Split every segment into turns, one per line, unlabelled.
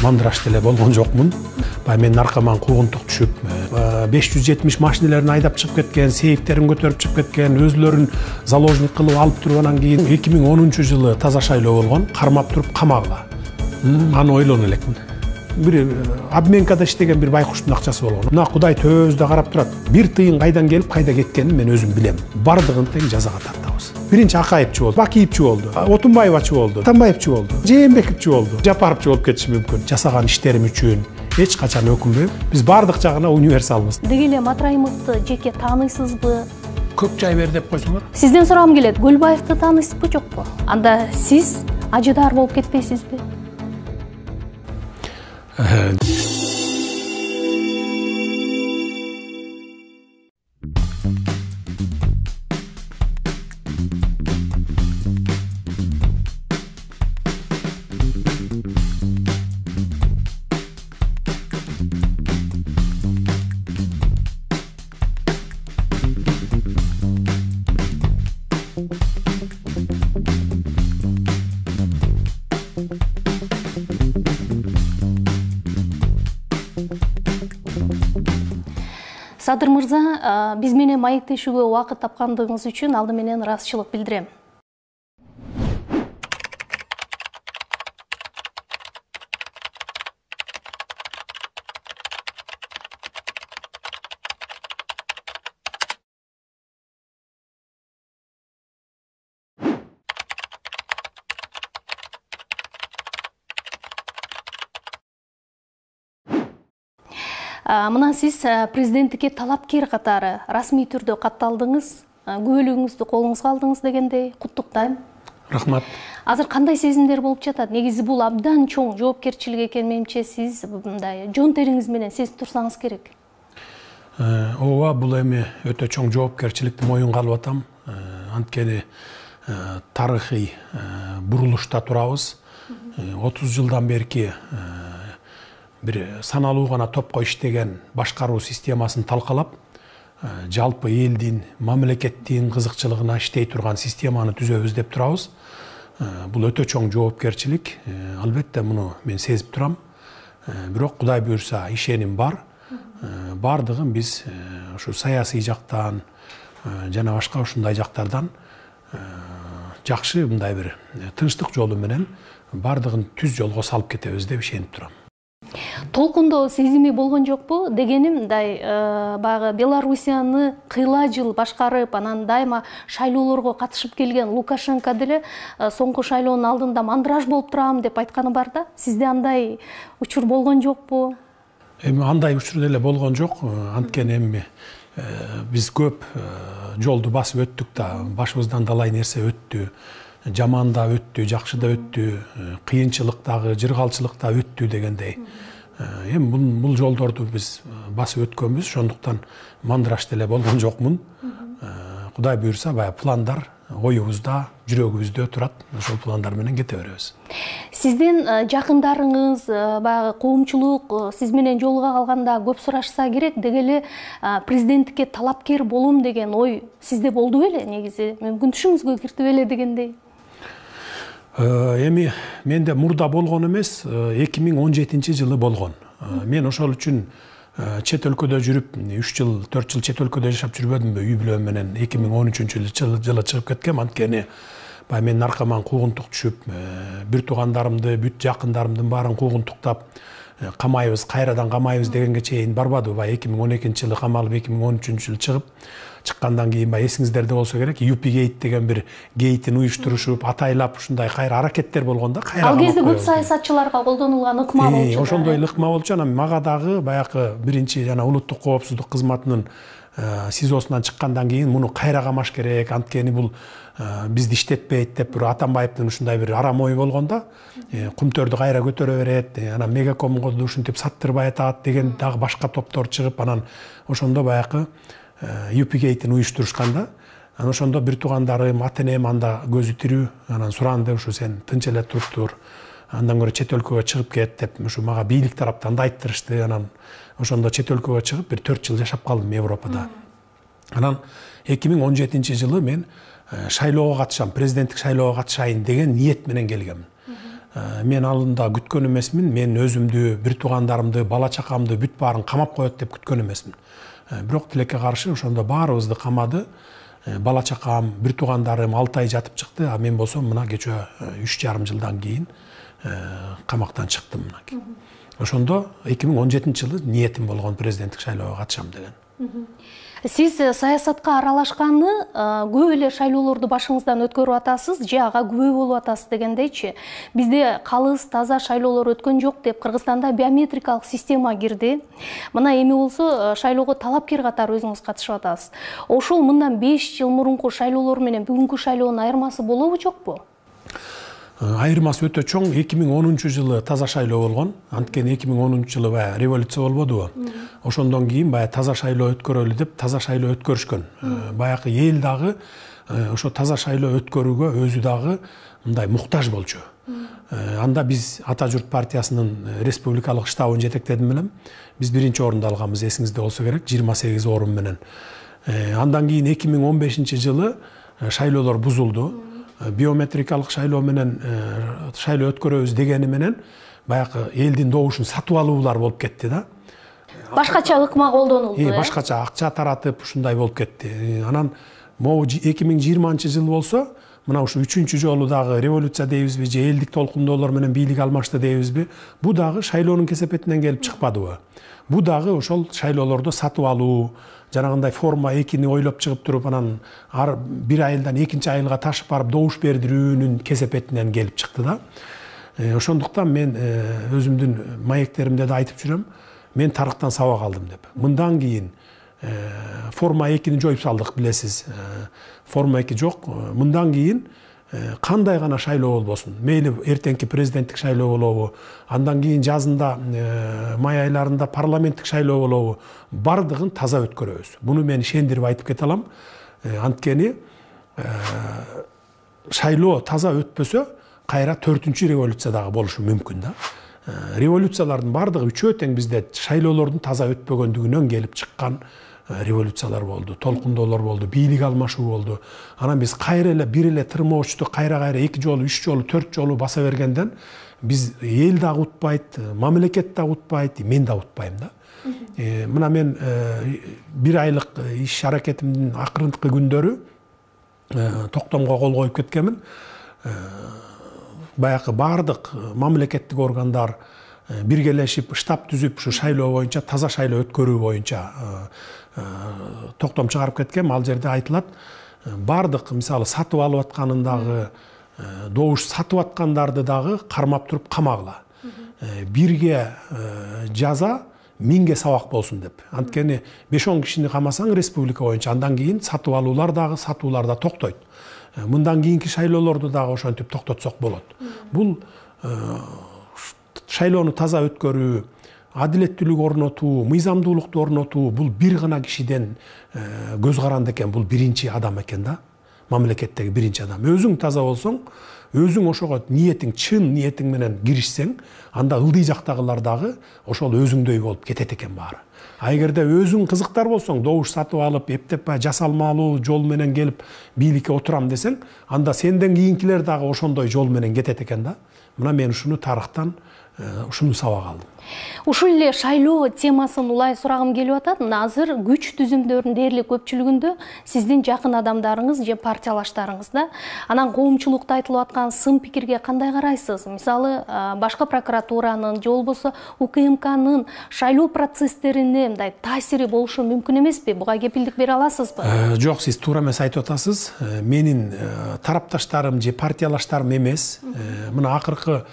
мандыраш деле болгон жокмун. Баягы менин аркаман куугунтук түшүп, 570 машиналарын айдап чыгып кеткен, сейфтерин көтөрүп чыгып кеткен, өзлөрүн заложник кылып алып туруп анан кийин 2010-жылы таза шайлоо болгон, кармап туруп камагыла. Аны ойлоно элекмин. Bir обменкада иштеген bir байкуштун акчасы болгон. Мына Кудай төбөбүздө карап турат. Бир тыйын кайдан келип, кайда кеткенин мен өзүм билем. Бардыгын тең жазага тартабыз. Биринчи Акаевчу болду, Бакиевчу болду, Отунбаевачу болду, Атамбаевчу болду, Жээнбековчу болду, Жапаровчу болуп кетиши мүмкүн. Жасаган иштерим үчүн эч качан өкүнбөйм. Биз бардык жагына универсалбыз.
Деги эле Матраимовду жеке тааныйсызбы?
Көп жай бер деп койсоңор.
Сизден сурагым келет. Көлбаевди тааныйсызбы, жокпу? Анда сиз ажыдар болуп кетпейсизби? Садыр мырза, биз менен маектешүүгө убакыт тапкандыгыңыз үчүн алды менен ыраазычылык билдирем. Мына сиз президенттикке талапкер катары расмий түрдө катталдыңыз, күбөлүгүңүздү колуңузга алдыңыз дегендей, куттуктайм.
Рахмат.
Азыр кандай сезимдер болуп жатат? Негизи бул абдан чоң жоопкерчилик экен, менимче сиз мындай жон териңиз менен сезип турсаңыз керек.
Ооба, бул эми өтө чоң жоопкерчиликти моюнга алып атам. Анткени тарыхый бурулушта турабыз. 30 жылдан берки bir саналуу гана топко иштеген башкаруу системасын талкалап, жалпы элдин, мамлекеттин кызыкчылыгына иштей турган системаны түзөбүз деп турабыз. Бул өтө чоң жоопкерчилик. Албетте муну мен сезип турам. Бирок Кудай буйрса ишеним бар. Бардыгын биз ушу саясий жактан жана башка ушундай жактардан жакшы мындай бир тынчтык жолу менен бардыгын түз жолго салып кетебиз деп ишенип турам.
Толкундоо сезими болгон жокпу? Дегеним, мындай баягы Белоруссияны кыйла жыл башкарып, анан дайыма шайлоолорго катышып келген Лукашенко деле соңку шайлоонун алдында мандыраж болуп турам деп айтканы бар да. Сизде андай учур болгон жокпу?
Эми андай учур деле болгон жок. Анткени эми биз көп жолду басып өттүк да, башыбыздан далай нерсе өттү. Жаман да өттү, жакшы да өттү, кыйынчылыктагы, жыргалчылыкта өттү дегендей. Эми бул жолдорду биз басып өткөнбүз, ошондуктан мандыраш деле болгон жокмун. Кудай буйрса, баягы пландар оюбузда, жүрөгүбүздө турат. Ошол пландар менен кете беребиз.
Сиздин жакындарыңыз, баягы коомчулук сиз менен жолуга калганда көп сурашса керек, дегеле президенттикке талапкер болом деген ой сизде болду беле? Негизи мүмкүн түшүңүзгө кирди беле дегендей. Эми
менде мурда болгон эмес, 2017 жылы болгон. Мен ошол үчүн чет өлкөдө жүрүп, 3 жыл, 4 жыл чет өлкөдө жашап жүрбөдүмбү? Үй бүлөм менен 2013-жылы чыгып кеткем. Анткени баягы менин аркаман куугунтук түшүп, бир туугандарымды, бүт жакындарымдын баарын куугунтуктап, камайбыз, кайрадан камайбыз дегенге чейин барбады. Баягы 2012-жылы камалып, 2013-жылы чыгып, чыккандан кийин баягы эсиңиздерде болсо керек, Юпигейт деген бир гейтин уюштурушуп, атайлап ушундай кайра аракеттер болгон да, кайра.
Ал кезде көп саясатчыларга колдонулган ыкма болчу.
Ошондой ыкма болчу. Анан мага дагы баягы биринчи жана улуттук коопсуздук кызматынын СИЗОсунан чыккандан кийин муну кайра камаш керек, анткени бул бизди иштетпейт деп бир Атамбаевдин ушундай бир арам ой болгон да. Кумтөрдү кайра көтөрө берет, анан Мегакомго ушинтип саттырбай атат деген дагы башка топтор чыгып, анан ошондо баягы Юпигейтин уюштурушканда, анан ошондо бир туугандарым, ата-энем анда көзү тирүү, анан суранды, ушу сен тынч эле тур, андан көрө чет өлкөгө чыгып кет деп, ушу мага бийлик тараптан да айттырышты. Анан ошондо чет өлкөгө чыгып бир 4 жыл жашап калдым Европада. Анан 2017-жылы мен шайлоого катышам, президенттик шайлоого катышайын деген ниет менен келгем. мен алында күткөн эмесмин. Мен өзүмдү, бир туугандарымды, бала чакамды бүт баарын камап коет деп күткөн эмесмин. Бирок тилекке каршы ошондо баарыбызды камады. Бала чакам, бир туугандарым 6 ай жатып чыкты, а мен болсом мына кечө 3,5 жылдан кийин камактан чыктым мынакей. Ошондо 2017 жылы ниетим болгон президенттик шайлоого катышам деген.
Сиз саясатка аралашканы көп эле шайлоолорду башыңыздан өткөрүп атасыз, же ага күбө болуп атасыз дегендейчи. Бизде калыс, таза шайлоолор өткөн жок деп Кыргызстанда биометрикалык система кирди. Мына эми болсо шайлоого талапкер катары өзүңүз катышып атасыз. Ошол мындан 5 жыл мурунку шайлоолор менен бүгүнкү шайлоонун айырмасы болобу, жокпу?
Айырмасы өтө чоң. 2010 жылы таза шайлоо болгон. Анткени 2010 жылы баягы революция болбодубу? Ошондон кийин баягы таза шайлоо өткөрөлү деп таза шайлоо өткөрүшкөн. Баягы эл дагы ошо таза шайлоо өткөрүүгө өзү дагы мындай муктаж болчу. Анда биз Ата журт партиясынын республикалык штабын жетектедим элем. Биз биринчи орунду алганбыз, эсиңизде болсо керек, 28 орун менен. Андан кийин 2015 жылы шайлоолор бузулду. Биометрикалык шайлоо менен шайлоо өткөрөбүз дегени менен баягы элдин добушун сатып алуулар болуп кетти да.
Башкача ыкма колдонулду.
Башкача акча таратып ушундай болуп кетти. Анан могу 2020 жыл болсо, мына ушу 3-чү жолу дагы революция дейбизби, же элдик толкундоолор менен бийлик алмашты дейбизби, бу дагы шайлоонун кесепетинен келип чыкпадыбы? Бу дагы ошол шайлоолорду сатып алуу, жанагындай форма 2-ни ойлоп чыгып туруп, анан бир айылдан экинчи айылга ташып барып добуш бердирүүнүн кесепетинен келип чыкты да. Ошондуктан мен өзүмдүн маектеримде да айтып жүрөм, мен тарыхтан сабак алдым деп. Мындан кийин форма 2-ни жоюп салдык, билесиз. Форма 2 жок. Мындан кийин кандай гана шайлоо болбосун, мейли эртеңки президенттик шайлоо болобу, андан кийин жазында май айларында парламенттик шайлоо болобу, бардыгын таза өткөрөбүз. Буну мен ишендирип айтып кете алам. Анткени шайлоо таза өтпөсө, кайра 4-чү революция дагы болушу мүмкүн да. Революциялардын бардыгы үчөө тең бизде шайлоолордун таза өтпөгөндүгүнөн келип чыккан революциялар болду, толкундоолор болду, бийлик алмашуу болду. Анан биз кайра эле бир эле тырмоочту кайра 2 жолу, 3 жолу, 4 жолу баса бергенден биз эл дагы утпайт, мамлекет дагы утпайт, мен да утпайм да. Мына мен бир айлык иш аракетимдин акырынкы күндөрү токтомго кол коюп кеткенмин. Баягы бардык мамлекеттик органдар биргелешип штаб түзүп, ушу шайлоо боюнча, таза шайлоо өткөрүү боюнча токтом чыгарып кеткем. Ал жерде айтылат, бардык мисалы сатып алып атканын дагы, добуш сатып аткандарды дагы кармап туруп камагыла. Бирге жаза, 1000ге сабак болсун деп. Анткени 5-10 кишини камасаң республика боюнча, андан кийин сатып алуулар дагы, сатуулар да токтойт. Мындан кийинки шайлоолорду дагы ошентип токтотсок болот. Бул шайлоону таза өткөрүү, адилеттүүлүк орнотуу, мыйзамдуулукту орнотуу, бул бир гана кишиден көз каранды экен, бул биринчи адам экен да. Мамлекеттеги биринчи адам. Өзүң таза болсоң, өзүң ошого ниетиң, чын ниетиң менен киришсең, анда ылдый жактагылар дагы ошол өзүңдөй болуп кетет экен баары. А эгерде өзүң кызыктар болсоң, добуш сатып алып, эптеп жасалмалуу жол менен келип бийликке отурам десең, анда сенден кийинкилер дагы ошондой жол менен кетет экен да. Мына мен ушуну тарыхтан ушуну сабак алдым.
Ушул эле шайлоо темасын улай сурагым келип атат. Мына азыр күч түзүмдөрүнүн дээрлик көпчүлүгүндө сиздин жакын адамдарыңыз же партиялаштарыңыз да. Анан коомчулукта айтылып аткан сын пикирге кандай карайсыз? Мисалы, башкы прокуратуранын же болбосо УКМКнын шайлоо процесстерине мындай таасири болушу мүмкүн эмеспи? Буга кепилдик бере аласызбы? Жок,
сиз туура эмес айтып атасыз. Менин тарапташтарым же партиялаштарым эмес. Мына акыркы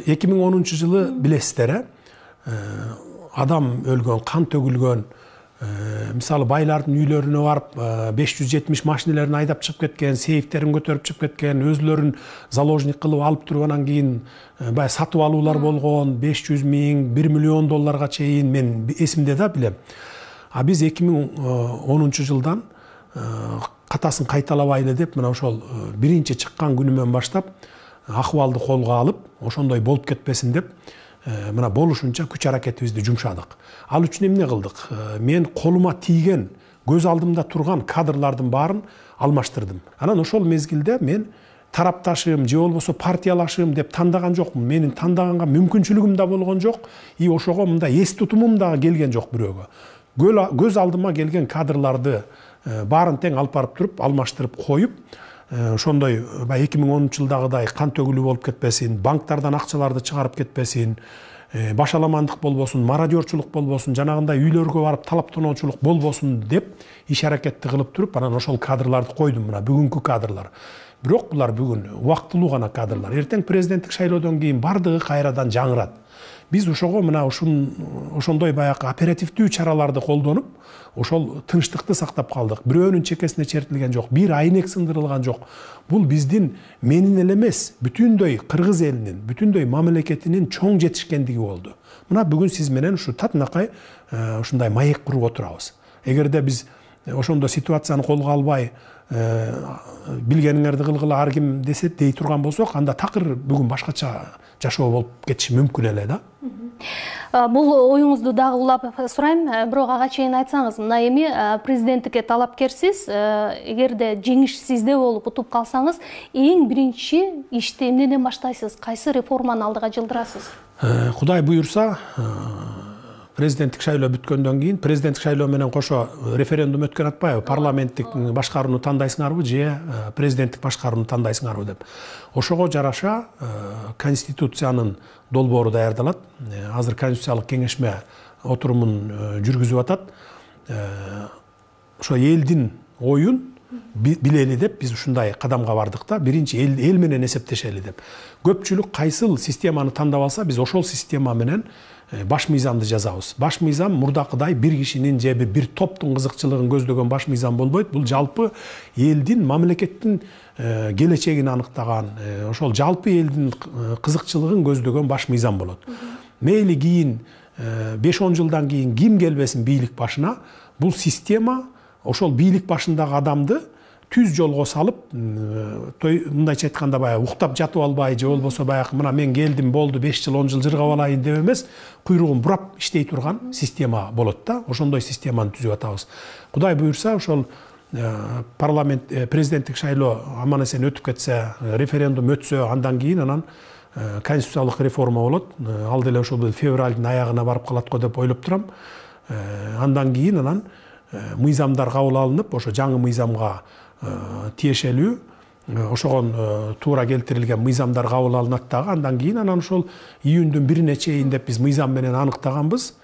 2010 жылы билесиздер, адам өлгөн, кан төгүлгөн, мисалы байлардын үйлөрүнө барып 570 машинелерин айдап чыгып кеткен, сейфтерин көтөрүп чыгып кеткен, өзүлөрүн заложник кылып алып туруп анан кийин бай сатып алуулар болгон, 500 000, 1 миллион долларга чейин, мен эсимде да билем. А биз 2010 жылдан катасын кайталабайлы деп, мына ошол биринчи чыккан күнүмөн баштап акыбалды колго алып, ошондой болуп кетпесин деп, мына болушунча күч аракетибизди жумшадык. Ал үчүн эмне кылдык? Мен колума тийген, көз алдымда турган кадрлардын баарын алмаштырдым. Анан ошол мезгилде мен тарапташым же болбосо партиялашым деп тандаган жокмун. Менин тандаганга мүмкүнчүлүгүм да болгон жок. И ошого мындай эс тутумум да келген жок бирөөгө. Көз алдыма келген кадрларды баарын тең алып барып туруп, алмаштырып коюп, ошондой 2010-жылдагыдай кан төгүлүү болуп кетпесин, банктардан акчаларды чыгарып кетпесин, башаламандык болбосун, мародерчулук болбосун, жанагындай үйлөргө барып талаптоочулук болбосун деп иш аракетти кылып туруп, анан ошол кадрларды койдум. Мына бүгүнкү кадрлар. Бирок булар бүгүн убактылуу гана кадрлар. Эртең президенттик шайлоодон кийин бардыгы кайрадан жаңырат. Биз ошого мына ошондой баягы оперативдүү чараларды колдонуп, ошол тынчтыкты сактап калдык. Бирөөнүн чекесине чертилген жок, бир айнек сындырылган жок. Бул биздин менин эле эмес, бүтүндөй кыргыз элинин, бүтүндөй мамлекетинин чоң жетишкендиги болду. Мына бүгүн сиз менен ушу татынакай ушундай маек куруп отурабыз. Эгерде биз ошондо ситуацияны колго албай, билгениңерди кылгыла ар ким десе дей турган болсок, анда такыр бүгүн башкача жашоо болуп кетиши мүмкүн эле да.
Бул оюңузду дагы улап сурайм, бирок ага чейин айтсаңыз, мына эми президенттикке талапкерсиз, эгерде жеңиш сизде болуп утуп калсаңыз, эң биринчи ишти эмнеден баштайсыз? Кайсы реформаны алдыга жылдырасыз?
Кудай буюрса, президенттик шайлоо бүткөндөн кийин, президенттик шайлоо менен кошо референдум өткөн атпайбы? Парламенттик башкарууну тандайсыңарбы же президенттик башкарууну тандайсыңарбы деп. Ошого жараша конституциянын долбоору даярдалат. Азыр конституциялык кеңешме отурумун жүргүзүп атат. Ошо элдин оюн билели деп биз ушундай кадамга бардык да. Биринчи эл менен эсептешели деп. Көпчүлүк кайсыл системаны тандап алса, биз ошол система менен баш мыйзамды жазабыз. Баш мыйзам мурдакыдай бир кишинин же бир топтун кызыкчылыгын көздөгөн баш мыйзам болбойт. Бул жалпы элдин, мамлекеттин келечегин аныктаган, ошол жалпы элдин кызыкчылыгын көздөгөн баш мыйзам болот. Мейли кийин 5-10 жылдан кийин ким келбесин бийлик башына, бул система ошол бийлик башындагы адамды түз жолго салып, мындайча айтканда баягы уктап жатып албай, же болбосо баягы мына мен келдим, болду 5 жыл, 10 жыл жыргап алайын деп эмес, куйругун бурап иштей турган система болот да. Ошондой системаны түзүп атабыз. Кудай буюрса, ошол парламент, президенттик шайлоо аман эсен өтүп кетсе, референдум өтсө, андан кийин анан конституциялык реформа болот. Ал деле ошол февралдын аягына барып калат го деп ойлоп турам. Андан кийин анан мыйзамдар кабыл алынып, ошо жаңы мыйзамга тиешелүү, ошогон туура келтирилген мыйзамдар кабыл алынат дагы. Андан кийин анан ошол июндүн 1-ине чейин деп биз мыйзам менен аныктаганбыз,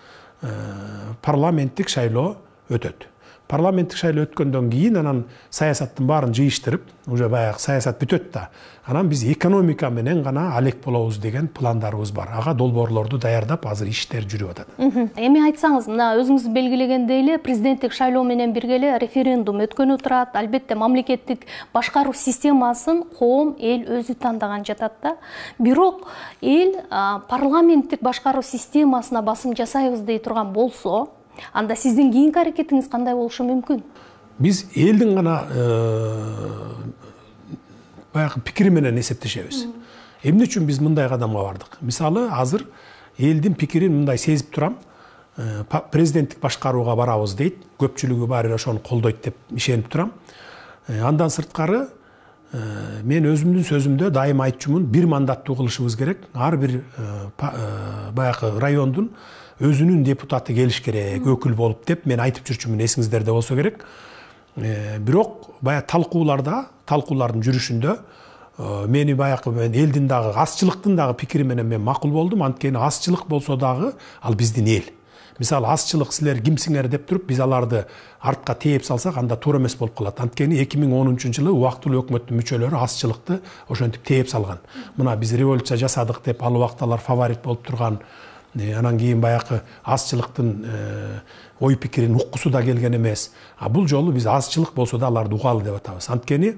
парламенттик шайлоо өтөт. Парламенттик шайлоо өткөндөн кийин анан саясаттын баарын жыйыштырып, уже баягы саясат бүтөт да. Анан биз экономика менен гана алек болобуз деген пландарыбыз бар. Ага долбоорлорду даярдап, азыр иштер жүрүп атат.
Эми айтсаңыз, мына өзүңүз белгилегендей эле президенттик шайлоо менен бирге эле референдум өткөнү турат. Албетте мамлекеттик башкаруу системасын коом, эл өзү тандаган жатат да. Бирок эл парламенттик башкаруу системасына басым жасайбыз дей турган болсо, анда сиздин кийинки аракетиңиз кандай болушу мүмкүн?
Биз элдин гана баягы пикири менен эсептешебиз. Эмне үчүн биз мындай кадамга бардык? Мисалы, азыр элдин пикирин мындай сезип турам. Президенттик башкарууга барабыз дейт. Көпчүлүгү баары ошону колдойт деп ишенип турам. Андан сырткары мен өзүмдүн сөзүмдө дайым айтчумун, бир мандаттуу кылышыбыз керек. Ар бир баягы райондун өзүнүн депутаты келиш керек, өкүл болуп деп мен айтып жүрчүмүн, эсиңиздерде болсо керек. Бирок баягы талкуулардын жүрүшүндө мени баягы элдин дагы азчылыктын дагы пикири менен мен макул болдум. Анткени азчылык болсо дагы ал биздин эл. Мисалы, азчылык силер кимсиңер деп туруп биз аларды артка тээп салсак, анда туура эмес болуп калат. Анткени 2010-жылы убактылуу өкмөттүн мүчөлөрү азчылыкты ошентип тээп салган. Мына биз революция жасадык деп ал убакталар фаворит болуп турган, анан кийин баягы азчылыктын ой пикирин уккусу да келген эмес. Бул жолу биз азчылык болсо да аларды угалы деп атабыз. Анткени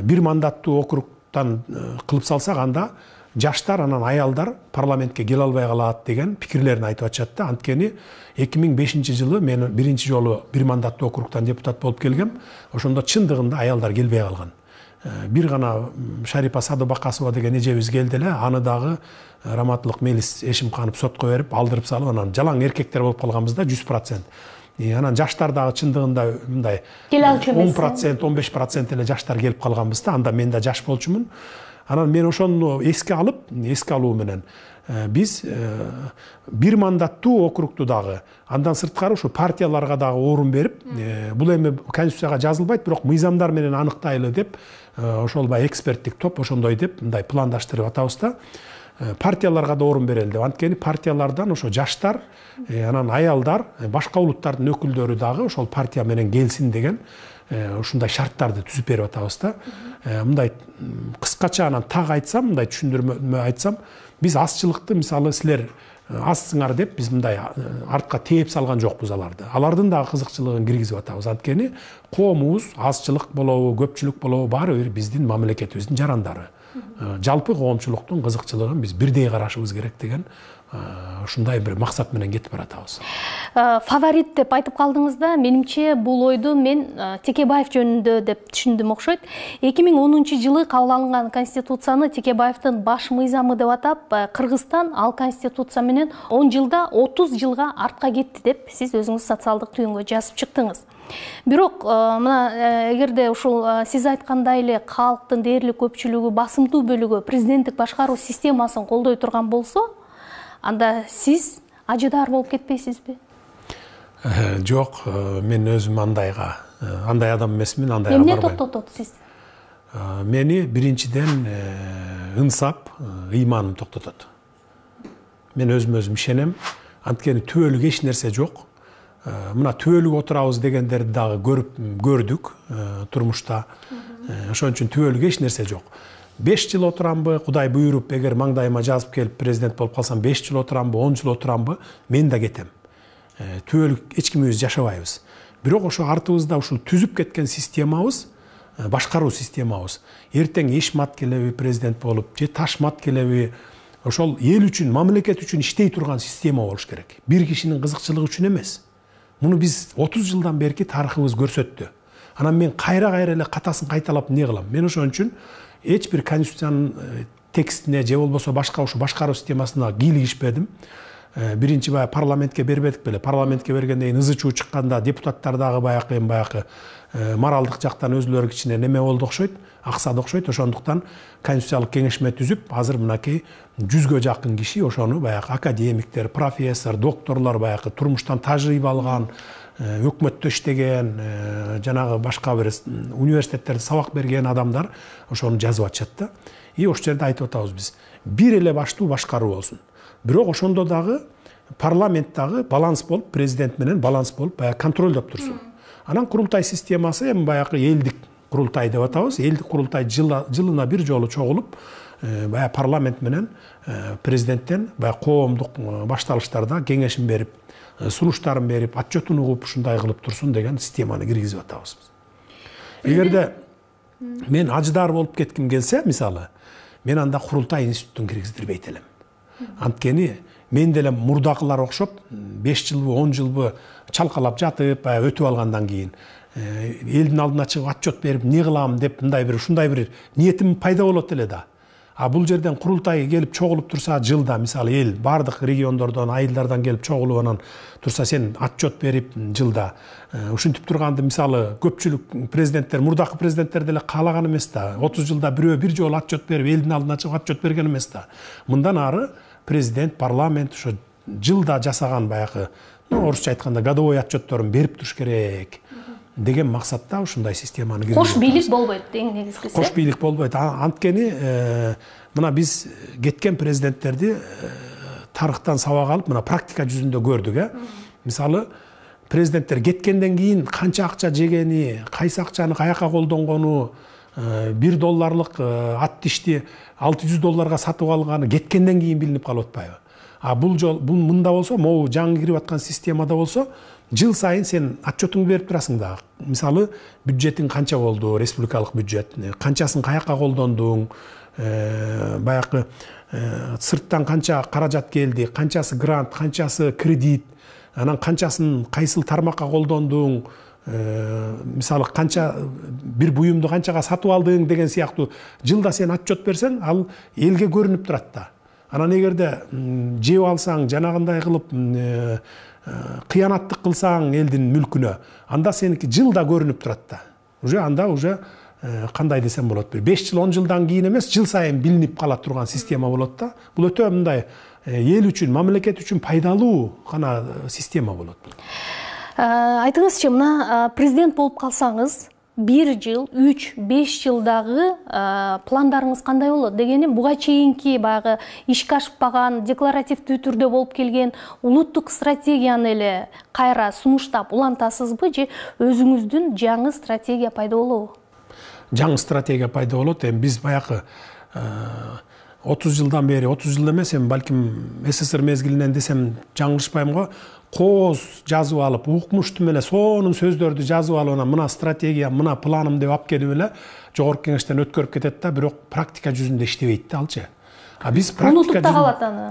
бир мандаттуу округтан кылып салсак, анда жаштар, анан аялдар парламентке келе албай калат деген пикирлерин айтып атышат да. Анткени 2005-жылы мен биринчи жолу бир мандаттуу округтан депутат болуп келгем. Ошондо чындыгында аялдар келбей калган. Бир гана Шарипа Садыбакасова деген эжебиз келди эле, аны дагы Раматылык Мелис Эшимканов сотко берип, алдырып салып, анан жалаң эркектер болуп калганбыз да 100%. Анан жаштар дагы чындыгында мындай
келе алчу эмес.
10%, 15% эле жаштар келип калганбыз да. Анда мен да жаш болчумун. Анан мен ошону эске алуу менен биз бир мандаттуу округту дагы, андан сырткары ушу партияларга дагы орун берип, бул эми конституцияга жазылбайт, бирок мыйзамдар менен аныктайлы деп, ошол баягы эксперттик топ ошондой деп мындай пландаштырып атабыз да. Партияларга да орун берели деп. Анткени партиялардан ошо жаштар, анан аялдар, башка улуттардын өкүлдөрү дагы ошол партия менен келсин деген ушундай шарттарды түзүп берип атабыз да. Мындай кыскача анан так айтсам, мындай түшүндүрмө айтсам, биз азчылыкты мисалы силер азсыңар деп биз мындай артка тээп салган жокпуз аларды. Алардын дагы кызыкчылыгын киргизип атабыз. Анткени коомубуз азчылык болобу, көпчүлүк болобу баары бир биздин мамлекетибиздин жарандары. Жалпы коомчулуктун кызыкчылыгын биз бирдей карашыбыз керек деген ушундай бир максат менен кетип баратабыз.
Фаворит деп айтып калдыңыз да, менимче бул ойду мен Текебаев жөнүндө деп түшүндүм окшойт. 2010 жылы кабыл алынган конституцияны Текебаевдин баш мыйзамы деп атап, Кыргызстан ал конституция менен 10 жылда 30 жылга артка кетти деп сиз өзүңүз социалдык түйүнгө жазып чыктыңыз. Бирок мына эгерде ушул сиз айткандай эле калктын дээрлик көпчүлүгү, басымдуу бөлүгү президенттик башкаруу системасын колдой турган болсо, анда сиз ажыдаар болуп кетпейсизби?
Жок, мен өзүм андай адам эмесмин, андай
эмне токтотот сизди?
Мени биринчиден ынсап, ыйманым токтотот. Мен өзүм ишенем. Анткени түбөлүк эч нерсе жок. Мына түбөлүк отурабыз дегендерди дагы көрдүк турмушта. Ошон үчүн түбөлүк эч нерсе жок. 5 жыл отурамбы, Кудай буйруп, эгер маңдайыма жазып келип президент болуп калсам 5 жыл отурамбы, 10 жыл отурамбы, мен да кетем. Түбөлүк эч кимибиз жашабайбыз. Бирок ошо артыбызда ушул түзүп кеткен системабыз, башкаруу системабыз, эртең Эшмат келеби президент болуп, же Ташмат келеби, ошол эл үчүн, мамлекет үчүн иштей турган система болуш керек. Бир кишинин кызыкчылыгы үчүн эмес. Муну биз 30 жылдан берки тарыхыбыз көрсөттү. Анан мен кайра эле катасын кайталап эмне кылам? Мен ошон үчүн эч бир конституциянын текстине же болбосо башка ушу башкаруу системасына кийлигишпедим. Биринчи баягы парламентке бербедик беле. Парламентке бергенден кийин ызы чуу чыкканда депутаттар дагы баягы моралдык жактан өзүлөрү кичине неме болду окшойт, аксады окшойт. Ошондуктан конституциялык кеңешме түзүп, азыр мынакей 100гө жакын киши ошону баягы академиктер, профессор, докторлор, баягы турмуштан тажрыйба алган, өкмөттө иштеген, жанагы башка бир университеттерде сабак берген адамдар ошону жазып атышат да. И ошол жерде айтып атабыз биз. Бир эле баштуу башкаруу болсун. Бирок ошондо дагы парламент дагы баланс болуп, президент менен баланс болуп, баягы контролдоп турсун. Анан курултай системасы эми баягы элдик курултай деп атабыз. Элдик курултай жылына бир жолу чогулуп, баягы парламент менен президенттен баягы коомдук башталыштарда кеңешин берип, сунуштарын берип, отчетун угуп, ушундай кылып турсун деген системаны киргизип атабыз. Эгерде мен ажыдаар болуп кетким келсе, мисалы, мен анда курултай институтун киргиздирбейт элем. Анткени мен деле мурдакылар окшоп 5 жылбы, 10 жылбы чалкалап жатып, өтүп алгандан кийин элдин алдына чыгып отчет берип, эмне кылам деп мындай бир ушундай бир ниетим пайда болот эле да. А бул жерден курултай келип чогулуп турса, жылда мисалы эл бардык региондордон, айылдардан келип чогулуп анан турса, сен отчет берип жылда ушинтип турганды мисалы көпчүлүк президенттер, мурдакы президенттер деле каалаган эмес да. 30 жылда бирөө бир жолу отчет берип, элдин алдына чыгып отчет берген эмес да. Мындан ары президент, парламент ошо жылда жасаган баягы, орусча айтканда годовой отчетторун берип туруш керек деген максатта ушундай системаны киргизип.
Кош бийлик болбойт эң негизгиси.
Кош бийлик болбойт. Анткени мына биз кеткен президенттерди тарыхтан сабак алып, мына практика жүзүндө көрдүк, Мисалы, президенттер кеткенден кийин канча акча жегени, кайсы акчаны каяка колдонгону, $1 ат тишти $600 сатып алганы кеткенден кийин билинип калып атпайбы? А бул мында болсо, могу жаңы кирип аткан системада болсо, жыл сайын сен отчетуңду берип турасың да. Мисалы, бюджетиң канча болду, республикалык бюджет, канчасын каяка колдондуң, баягы сырттан канча каражат келди, канчасы грант, канчасы кредит, анан канчасын кайсыл тармакка колдондуң, мисалы канча бир буюмду канчага сатып алдың деген сыяктуу жылда сен отчет берсең, ал элге көрүнүп турат да. Анан эгерде жеп алсаң, жанагындай кылып кыянаттык кылсаң элдин мүлкүнө, анда сеники жылда көрүнүп турат да. Анда кандай десем болот, бир 5 жыл 10 жылдан кийин эмес, жыл сайын билинип кала турган система болот да. Бул өтө мындай эл үчүн, мамлекет үчүн пайдалуу гана система болот.
Айтыңызчы, мына президент болуп калсаңыз, 1 жыл, 3, 5 жылдагы пландарыңыз кандай болот? Дегеним, буга чейинки баягы ишке ашпаган, декларативдүү түрдө болуп келген улуттук стратегияны эле кайра сунуштап улантасызбы, же өзүңүздүн жаңы стратегия пайда болобу?
Жаңы стратегия пайда болот. Биз баягы 30 жылдан бери, 30 жыл эмес, балким СССР мезгилинен десем жаңылышпайм го, кооз жазып алып, укмушту менен сонун сөздөрдү жазып алып, мына стратегия, мына планым деп алып келип эле жогорку кеңештен өткөрүп кетет да, бирок практика жүзүндө иштебейт да алчы. Биз практика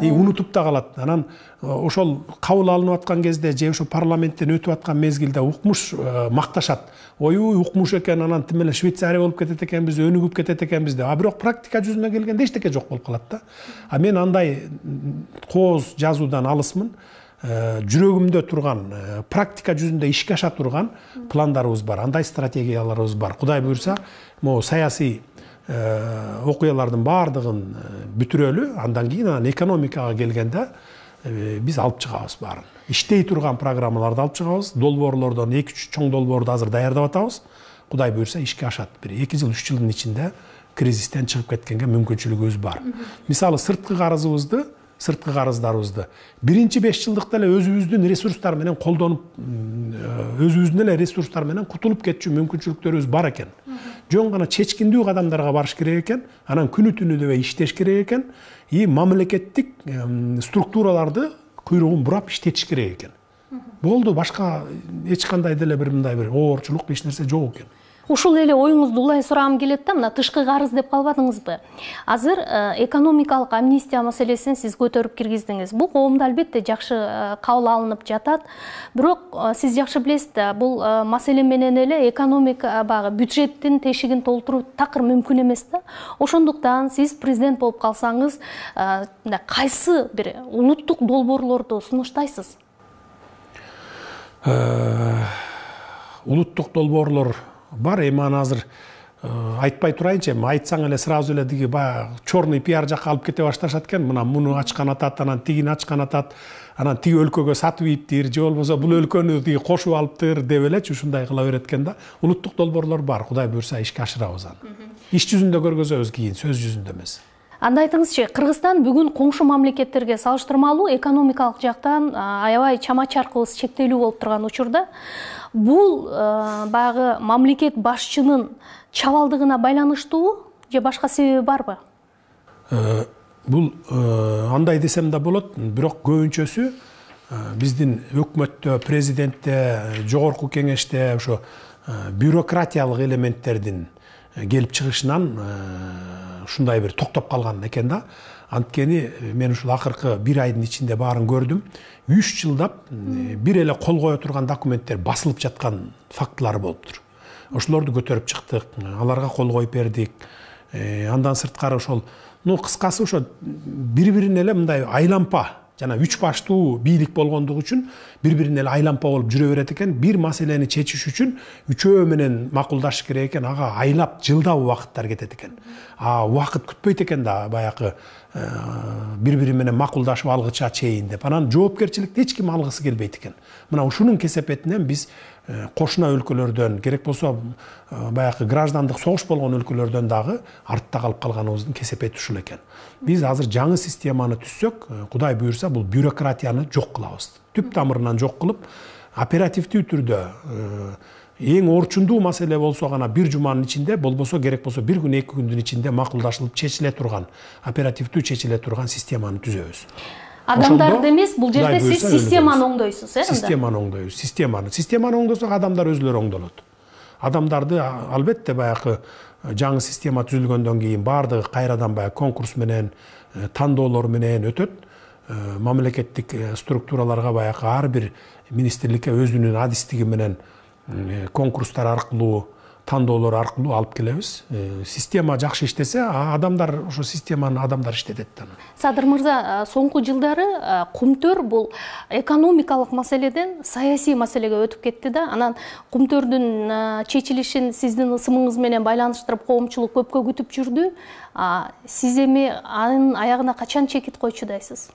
унутуп да калат. Анан ошол кабыл алынып аткан кезде, же ошо парламенттен өтүп аткан мезгилде укмуш макташат. Ойуй, укмуш экен, анан тим эле Швейцария болуп кетет экенбиз, өнүгүп кетет экенбиз деп. Бирок практика жүзүнө келгенде эчтеке жок болуп калат да. Мен андай кооз жазуудан алысмын. Жүрөгүмдө турган, практика жүзүндө ишке аша турган пландарыбыз бар, андай стратегияларыбыз бар. Кудай буйрса, могу саясий окуялардын баардыгын бүтүрөлү, андан кийин экономикага келгенде биз алып чыгабыз баарын. Иштей турган программаларды алып чыгабыз, долбоорлордон 2-3 чоң долбоорду азыр даярдап атабыз. Кудай буйрса ишке ашат. Бир 2 жыл, 3 жылдын ичинде кризистен чыгып кеткенге мүмкүнчүлүгүбүз бар. Мисалы, сырткы карыздарыбызды биринчи 5 жылдыкта эле өзүбүздүн ресурстар менен колдонуп, өзүбүздүн эле ресурстар менен кутулуп кетчү мүмкүнчүлүктөрүбүз бар экен. Жөн гана чечкиндүү кадамдарга барыш керек экен, анан күнү түнү дебей иштеш керек экен, мамлекеттик структураларды куйругун бурап иштетиш керек экен. Болду, башка эч кандай деле бир мындай бир оорчулук эч нерсе жок экен.
Ушул эле оюңузду улай сурагым келет да, мына тышкы карыз деп калбадыңызбы? Азыр экономикалык амнистия маселесин сиз көтөрүп киргиздиңиз. Бул коомдо албетте жакшы кабыл алынып жатат. Бирок сиз жакшы билесиз да, бул маселе менен эле экономика багы бюджеттин тешигин толтуруу такыр мүмкүн эмес да. Ошондуктан сиз президент болуп калсаңыз, кайсы бир улуттук долбоорлорду сунуштайсыз?
Улуттук долбоорлор бар, аны азыр айтпай турайынчы, айтсаң эле сразу эле диги баягы черный пиар жакка алып кете башташат экен. Мына муну ачкан атат, анан тигини ачкан атат, анан тиги өлкөгө сатып ийиптир, же болбосо бул өлкөнү тиги кошуп алыптыр деп элечи ушундай кыла берет экен да. Улуттук долбоорлор бар, Кудай буйрса ишке ашырабыз аны. Иш жүзүндө көргөзөбүз кийин, сөз жүзүндө эмес.
Анда айтыңызчы, Кыргызстан бүгүн коңшу мамлекеттерге салыштырмалуу экономикалык жактан аябай чама-чаркыбыз чектелүү болуп турган учурда, бул баягы мамлекет башчынын чабалдыгына байланыштуубу же башка себеби барбы?
Бул андай десем да болот, бирок көбүнчөсү биздин өкмөттө, президентте, жогорку кеңеште ошо бюрократиялык элементтердин келип чыгышынан ушундай бир токтоп калган экен да. Анткени мен ушул акыркы 1 айдын ичинде баарын көрдүм. 3 жылдап бир эле кол кое турган документтер басылып жаткан фактылары болуптур. Ошолорду көтөрүп чыктык, аларга кол коюп бердик. Андан сырткары ошол, кыскасы ошо бири-бирине эле мындай айлампа, жана 3 баштуу бийлик болгондугу үчүн бири-бирине эле айлампа болуп жүрө берет экен. Бир маселени чечиш үчүн үчөө менен макулдашыш керек экен, ага айлап жылдап убакыттар кетет экен. Убакыт күтпөйт экен да, баягы бири-бири менен макулдашып алгыча чейин деп. Анан жоопкерчиликти эч ким алгысы келбейт экен. Мына ушунун кесепетинен биз кошуна өлкөлөрдөн, керек болсо баягы граждандык согуш болгон өлкөлөрдөн дагы артта калып калганыбыздын кесепети ушул экен. Биз азыр жаңы системаны түзсөк, Кудай буйрса, бул бюрократияны жок кылабыз. Түп тамырынан жок кылып, оперативдүү түрдө эң орчундуу маселе болсо гана 1 жуманын ичинде, болбосо керек болсо 1 күн 2 күндүн ичинде макулдашылып чечиле турган, оперативдүү чечиле турган системаны түзөбүз.
Адамдарды эмес, бул жерде сиз системаны оңдойсуз,
Системаны оңдойбуз. Системаны оңдосок адамдар өзүлөрү оңдолот. Адамдарды албетте баягы жаңы система түзүлгөндөн кийин баардыгы кайрадан баягы конкурс менен, тандоолор менен өтөт. Мамлекеттик структураларга баягы ар бир министрликке өзүнүн адистиги менен конкурстар аркылуу тандоолор аркылуу алып келебиз. Система жакшы иштесе, адамдар ошо системаны адамдар иштетет да.
Садыр мырза, соңку жылдары кумтөр бул экономикалык маселеден саясий маселеге өтүп кетти да. Анан кумтөрдүн чечилишин сиздин ысымыңыз менен байланыштырып коомчулук көпкө күтүп жүрдү. Сиз эми анын аягына качан чекит койчудайсыз?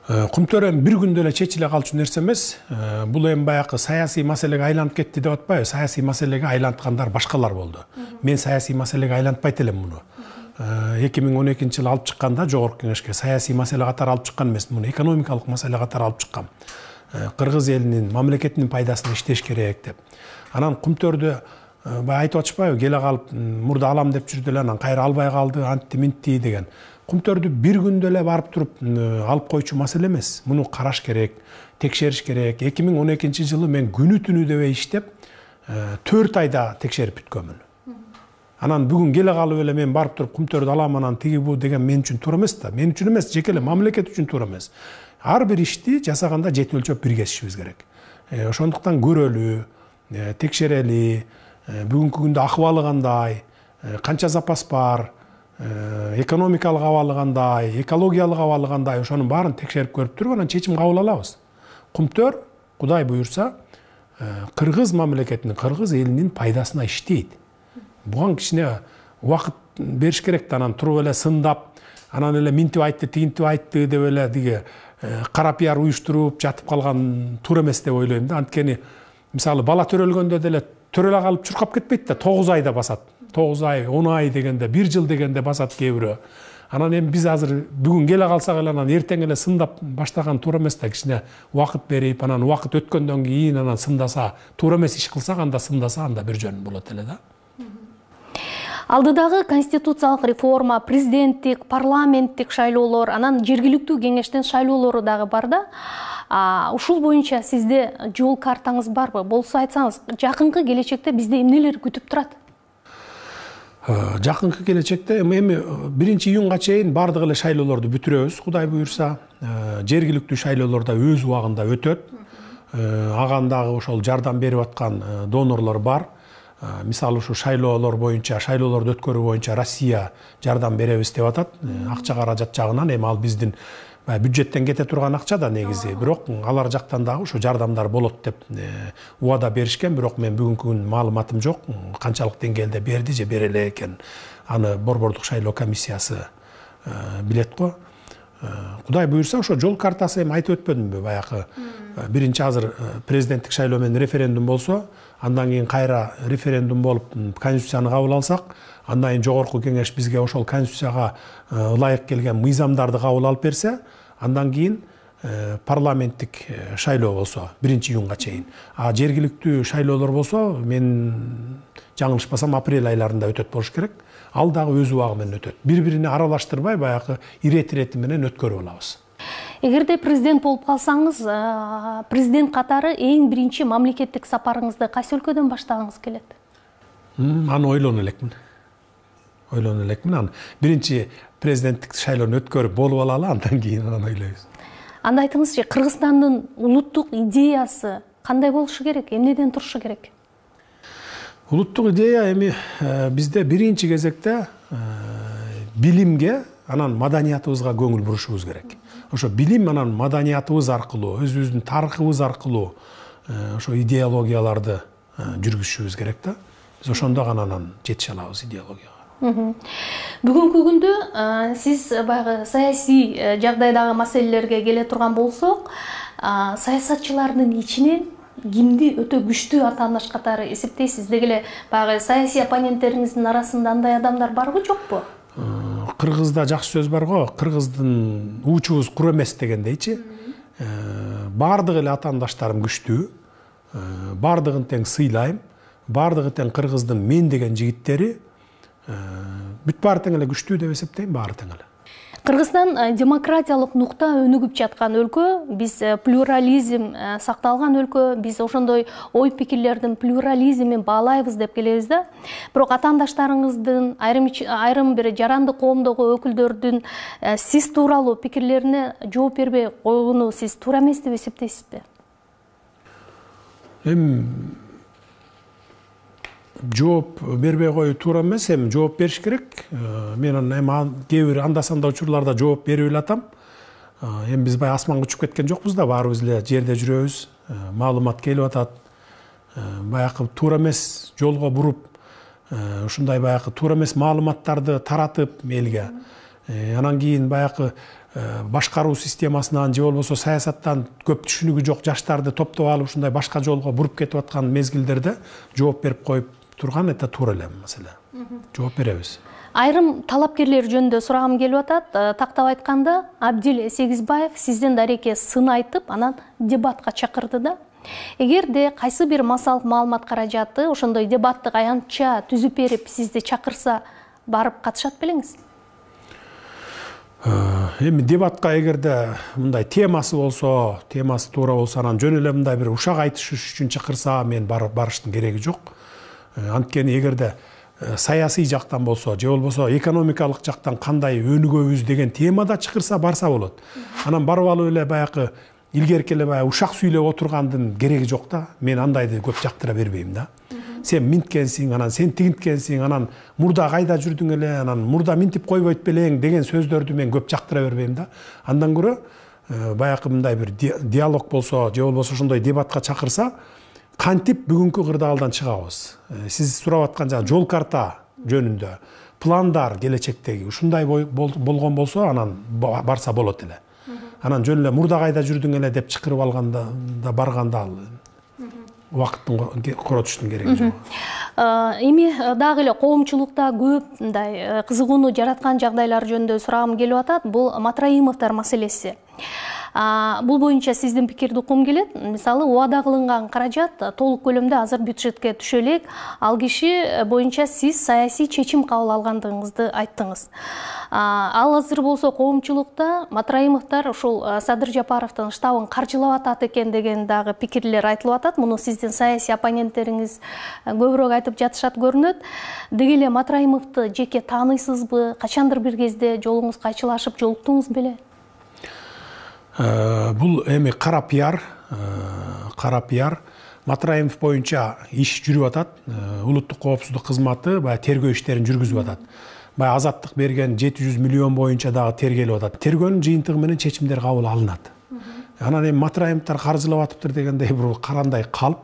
Кумтөр эми бир күндө эле чечиле калчу нерсе эмес. Бул эми баягы саясий маселеге айланып кетти деп атпайбы? Саясий маселеге айланткандар башкалар болду. Мен саясий маселеге айлантпайт элем муну. 2012 жылы алып чыкканда жогорку кеңешке саясий маселе катары алып чыккан эмес, муну экономикалык маселе катары алып чыккам. Кыргыз элинин, мамлекетинин пайдасына иштеш керек деп. Анан кумтөрдү баягы айтып атышпайбы? Келе калып мурда алам деп жүрдү эле, анан кайра албай калды, антти минтти деген. Кумтөрдү бир күндө эле барып туруп алып койчу маселе эмес. Муну караш керек, текшериш керек. 2012 жылы мен күнү түнү дебей иштеп, 4 айда текшерип бүткөнмүн. Анан бүгүн келе калып эле мен барып туруп кумтөрдү алам, анан тиги бу деген мен үчүн туура эмес да. Мен үчүн эмес, жеке эле мамлекет үчүн туура эмес. Ар бир ишти жасаганда жете өлчөп бирге ишибиз керек. Ошондуктан көрөлү, текшерели, бүгүнкү күндө акыбалы кандай, канча запас бар, экономикалык абалы кандай, экологиялык абалы кандай, ошонун баарын текшерип көрүп туруп анан чечим кабыл алабыз. Кумтөр, Кудай буюрса, кыргыз мамлекетинин, кыргыз элинин пайдасына иштейт. Буга кичине убакыт бериш керек да, анан туруп эле сындап, анан эле минтип айтты, тигинтип айтты деп эле диге кара пиар уюштуруп жатып калган туура эмес деп ойлойм да. Анткени мисалы бала төрөлгөндө деле төрөлө калып чуркап кетпейт да, 9 айда басат. 9 ай, 10 ай дегенде, 1 жыл дегенде басат кээ бирөө. Анан эми биз азыр бүгүн келе калсак эле анан эртең эле сындап баштаган туура эмес да. Кичине убакыт берип, анан убакыт өткөндөн кийин анан сындаса, туура эмес иш кылсак, анда сындаса, анда бир жөн болот эле да.
Алдыдагы конституциялык реформа, президенттик, парламенттик шайлоолор, анан жергиликтүү кеңештин шайлоолору дагы бар да. Ушул боюнча сизде жол картаңыз барбы? Болсо айтсаңыз, жакынкы келечекте бизде эмнелер күтүп турат?
Жакынкы келечекте эми 1-июнга чейин бардык эле шайлоолорду бүтүрөбүз, Кудай буюрса. Жергиликтүү шайлоолор да өз убагында өтөт. Агандагы ошол жардам берип аткан донорлор бар. Мисалы ушу шайлоолор боюнча, шайлоолорду өткөрүү боюнча Россия жардам беребиз деп атат. Акча каражат жагынан эми ал биздин бюджеттен кете турган акча да негизи. Бирок алар жактан дагы ушу жардамдар болот деп убада беришкен, бирок мен бүгүнкү күн маалыматым жок. Канчалык деңгээлде берди же бере эле экен. Аны Борбордук шайлоо комиссиясы билет го. Кудай буюрса, ошо жол картасы эми айтып өтпөдүмбү баягы. Биринчи азыр президенттик шайлоо менен референдум болсо, андан кийин кайра референдум болуп конституцияны кабыл алсак, андан кийин жогорку кеңеш бизге ошол конституцияга ылайык келген мыйзамдарды кабыл алып берсе, андан кийин парламенттик шайлоо болсо 1-июнга чейин. Жергиликтүү шайлоолор болсо, мен жаңылышпасам апрель айларында өтөт болуш керек. Ал дагы өз убагы менен өтөт. Бири-бирине аралаштырбай баягы ирет-ирети менен өткөрүп алабыз.
Эгерде президент болуп калсаңыз, президент катары эң биринчи мамлекеттик сапарыңызды кайсы өлкөдөн баштагыңыз келет?
Аны ойлоно элекмин. Аны биринчи президенттик шайлоону өткөрүп болуп алалы, андан кийин анан ойлойбуз.
Анда айтыңызчы, Кыргызстандын улуттук идеясы кандай болушу керек? Эмнеден турушу керек?
Улуттук идея эми бизде биринчи кезекте билимге, анан маданиятыбызга көңүл бурушубуз керек. Ошо билим анан маданиятыбыз аркылуу, өзүбүздүн тарыхыбыз аркылуу ошо идеологияларды жүргүзүшүбүз керек да. Биз ошондо гана анан жетише алабыз идеологияга.
Бүгүнкү күндө сиз баягы саясий жагдайдагы маселелерге келе турган болсок, саясатчылардын ичинен кимди өтө күчтүү атаандаш катары эсептейсиз? Деги эле баягы саясий оппоненттериңиздин арасында андай адамдар барбы, жокпу?
Кыргызда жакшы сөз бар го, кыргыздын уучубуз кур эмес дегендейчи. Бардык эле атаандаштарым күчтүү, бардыгын тең сыйлайм, бардыгы тең кыргыздын мен деген жигиттери, бүт баары тең эле күчтүү деп эсептейм, баары тең эле.
Кыргызстан демократиялык нукта өнүгүп жаткан өлкө, биз плюрализм сакталган өлкө, биз ошондой ой пикирлердин плюрализмин баалайбыз деп келебиз да. Бирок атаандаштарыңыздын айрым бир жарандык коомдогу өкүлдөрдүн сиз тууралуу пикирлерине жооп бербей койгону сиз туура эмес деп эсептейсизби?
жооп бербей коюу туура эмес, эми жооп бериш керек. Мен эми кээ бир анда-санда учурларда жооп берип эле атам. Эми биз баягы асманга учуп кеткен жокпуз да, баарыбыз эле жерде жүрөбүз. Маалымат келип атат. Баягы туура эмес жолго буруп, ушундай баягы туура эмес маалыматтарды таратып элге. Анан кийин баягы башкаруу системасынан же болбосо саясаттан көп түшүнүгү жок жаштарды топтоп алып ушундай башка жолго буруп кетип аткан мезгилдерде жооп берип коюп турган это туура эле маселе. Жооп беребиз.
Айрым талапкерлер жөнүндө сурагым келип атат. Тактап айтканда, Абдил Сегизбаев сизден дареке сын айтып, анан дебатка чакырды да. Эгерде кайсы бир массалык маалымат каражаты ошондой дебаттык аянтча түзүп берип сизди чакырса, барып катышат белеңиз? Эми дебатка эгерде мындай темасы болсо, темасы туура болсо, анан жөн эле мындай бир ушак айтыш үчүн чакырса, мен барыштын кереги жок. Анткени эгерде саясий жактан болсо, же болбосо экономикалык жактан кандай өнүгөбүз деген темада чакырса, барса болот. Анан барып алып эле баягы илгерки эле баягы ушак сүйлөп отургандын кереги жок да. Мен андайды көп жактыра бербейм да. Сен минткенсиң, анан сен тигинткенсиң, анан мурда кайда жүрдүң эле, анан мурда минтип койбойт белең деген сөздөрдү мен көп жактыра бербейм да. Андан көрө баягы мындай бир диалог болсо, же болбосо ошондой дебатка чакырса, кантип бүгүнкү кырдаалдан чыгабыз. Сиз сурап аткан жана жол карта жөнүндө пландар келечектеги ушундай болгон болсо, анан барса болот эле. Анан жөн эле мурда кайда жүрдүң эле деп чакырып алганда да барганда убакыттын коротуштун кереги жок. Эми дагы эле коомчулукта көп мындай кызыгууну жараткан жагдайлар жөнүндө сурагым келип атат. Бул Матраимовдор маселеси. Бул боюнча сиздин пикирди уккум келет. Мисалы, убада кылынган каражат толук көлөмдө азыр бюджетке түшө элек. Ал киши боюнча сиз саясий чечим кабыл алгандыгыңызды айттыңыз. Ал азыр болсо коомчулукта Матраимовдор ушул Садыр Жапаровдун штабын каржылап атат экен деген дагы пикирлер айтылып атат. Муну сиздин саясий оппоненттериңиз көбүрөөк айтып жатышат көрүнөт. Деги эле Матраимовду жеке тааныйсызбы? Качандыр бир кезде жолуңуз кайчылашып жолуктуңуз беле?
Бул эми кара пиар. Матраимов боюнча иш жүрүп атат. Улуттук коопсуздук кызматы баягы тергөө иштерин жүргүзүп атат. Баягы азаттык берген 700 миллион боюнча дагы тергелип атат. Тергөөнүн жыйынтыгы менен чечимдер кабыл алынат. Анан эми Матраимовдор каржылап атыптыр дегендей бир карандай калп.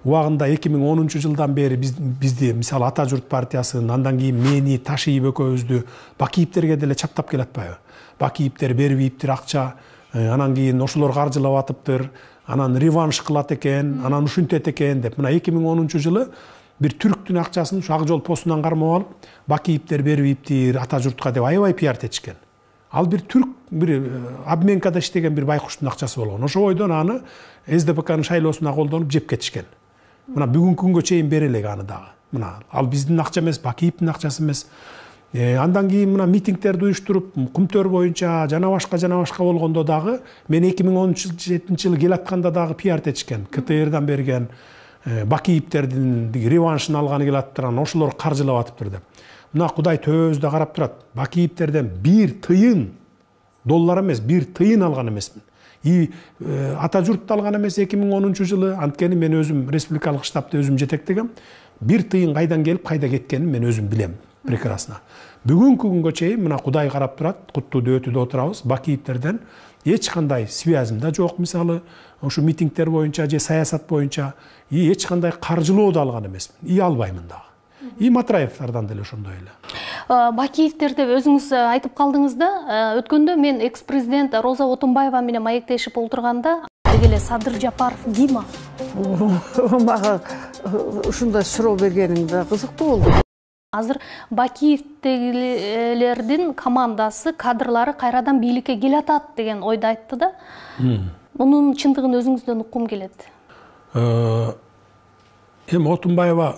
Убагында 2010-жылдан бери бизди мисалы Ата журт партиясын, андан кийин мени, Ташиев экөөбүздү Бакиевтерге деле чаптап келатпайбы? Бакиевтер бербейиптир акча, анан кийин ошолор каржылап атыптыр, анан реванш кылат экен, анан ушинтет экен деп. Мына 2010-жылы бир түрктүн акчасын ушу Ак жол постунан кармап алып, Бакиевтер бербейиптир Ата журтка деп аябай пиартечкен. Ал бир түрк, бир обменкада иштеген бир байкуштун акчасы болгон. Ошо бойдон аны СДПКнын шайлоосуна колдонуп жеп кетишкен. Мына бүгүнкү күнгө чейин бере элек аны дагы. Мына ал биздин акча эмес, Бакиевдин акчасы эмес. Андан кийин мына митингтерди уюштуруп, Кумтөр боюнча жана башка болгондо дагы мен 2017-жылы келатканда дагы пиартечкен. КТРдан берген Бакиевтердин реваншын алганы келатыптыр, анан ошолор каржылап атыптыр деп. Мына Кудай төбөбүздө карап турат. Бакиевтерден 1 тыйын доллар эмес, 1 тыйын алган эмесмин. Ата журтта алган эмес 2010-жылы, анткени мен өзүм республикалык штабты өзүм жетектегем. 1 тыйын кайдан келип, кайда кеткенин мен өзүм билем. Прекрасно. Бүгүнкү күнгө чейин мына Кудай карап турат, куттуу дөтүдө отурабыз. Бакиевтерден эч кандай связым да жок, мисалы, ошо митингтер боюнча же саясат боюнча эч кандай каржылоо да алган эмесмин. Албаймын дагы. Матраевдордон деле ошондой эле.
Бакиевтер деп өзүңүз айтып калдыңыз да, өткөндө мен экс-президент Роза Отунбаева менен маектешип отурганда, деги эле Садыр Жапаров ким?
Мага ушундай суроо бергениңде кызыктуу болду.
Азыр Бакиевтегилердин командасы, кадрлары кайрадан бийликке келатат деген ойду айтты да. Мунун чындыгын өзүңүздөн уккум келет.
Эми Отунбаева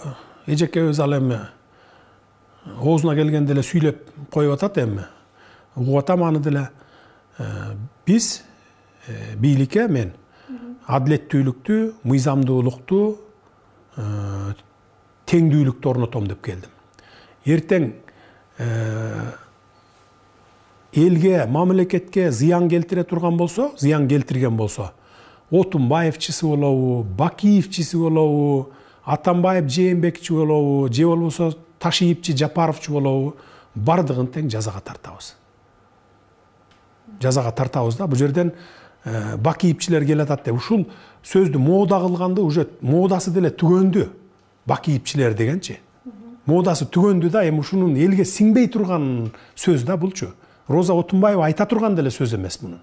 эжекебиз ал эми оозуна келгенде эле сүйлөп коюп атат эми. Угуп атам аны деле. Биз бийликке мен адилеттүүлүктү, мыйзамдуулукту, теңдүүлүктү орнотом деп келдим. Эртең элге, мамлекетке зыян келтире турган болсо, зыян келтирген болсо, Отунбаевчиси болобу, Бакиевчиси болобу, Атамбаев Жээнбековичи болобу, же болбосо Ташиевчи Жапаровчу болобу, бардыгын тең жазага тартабыз. Жазага тартабыз да, бул жерден Бакиевчилер келатат деп. Ушул сөздү мода кылганды уже модасы деле түгөндү. Бакиевчилер дегенчи. Модасы түгөндү да, эми ушунун элге сиңбей турган сөз да булчу. Роза Отунбаева айта турган деле сөз эмес муну.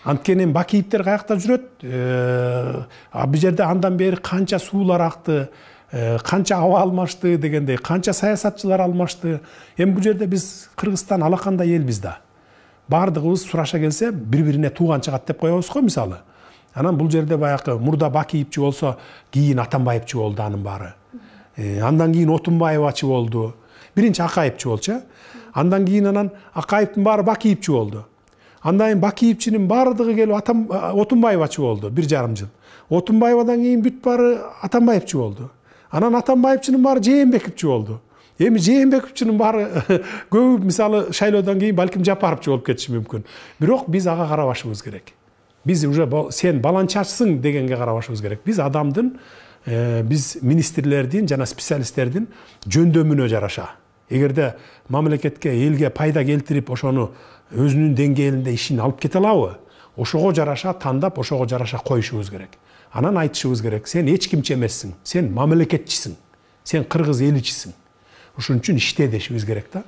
Анткени Бакиевтер каякта жүрөт? Бул жерде андан бери канча суулар акты, канча аба алмашты дегендей, канча саясатчылар алмашты. Эми бул жерде биз Кыргызстан алакандай элбиз да. Бардыгыбыз сураша келсе бири-бирине тууган чыгат деп коебуз го мисалы. Анан бул жерде баягы мурда Бакиевчи болсо, кийин Атамбаевчи болду анын баары. Андан кийин Отунбаевачы болду. Биринчи Акаевчи болчу. Андан кийин анан Акаевдин баары Бакиевчи болду. Андан кийин Бакиевчинин баардыгы келип Отунбаевачы болду 1,5 жыл. Отунбаевадан кийин бүт баары Атамбаевчи болду. Анан Атамбаевчинин баары Жээнбековчи болду. Эми Жээнбековчинин баары көбү мисалы шайлоодон кийин балким Жапаровчу болуп кетиши мүмкүн. Бирок биз ага карабашыбыз керек. Биз уже сен баланчачсың дегенге карабашыбыз керек. Биз адамдын, биз министрлердин жана специалисттердин жөндөмүнө жараша. Эгерде мамлекетке, элге пайда келтирип, ошону өзүнүн деңгээлинде ишин алып кете алабы, ошого жараша тандап, ошого жараша коюшубуз керек. Анан айтышыбыз керек, сен эч кимчи эмессиң, сен мамлекетчисиң, сен кыргыз эличисиң. Ошон үчүн иште дешибиз керек да.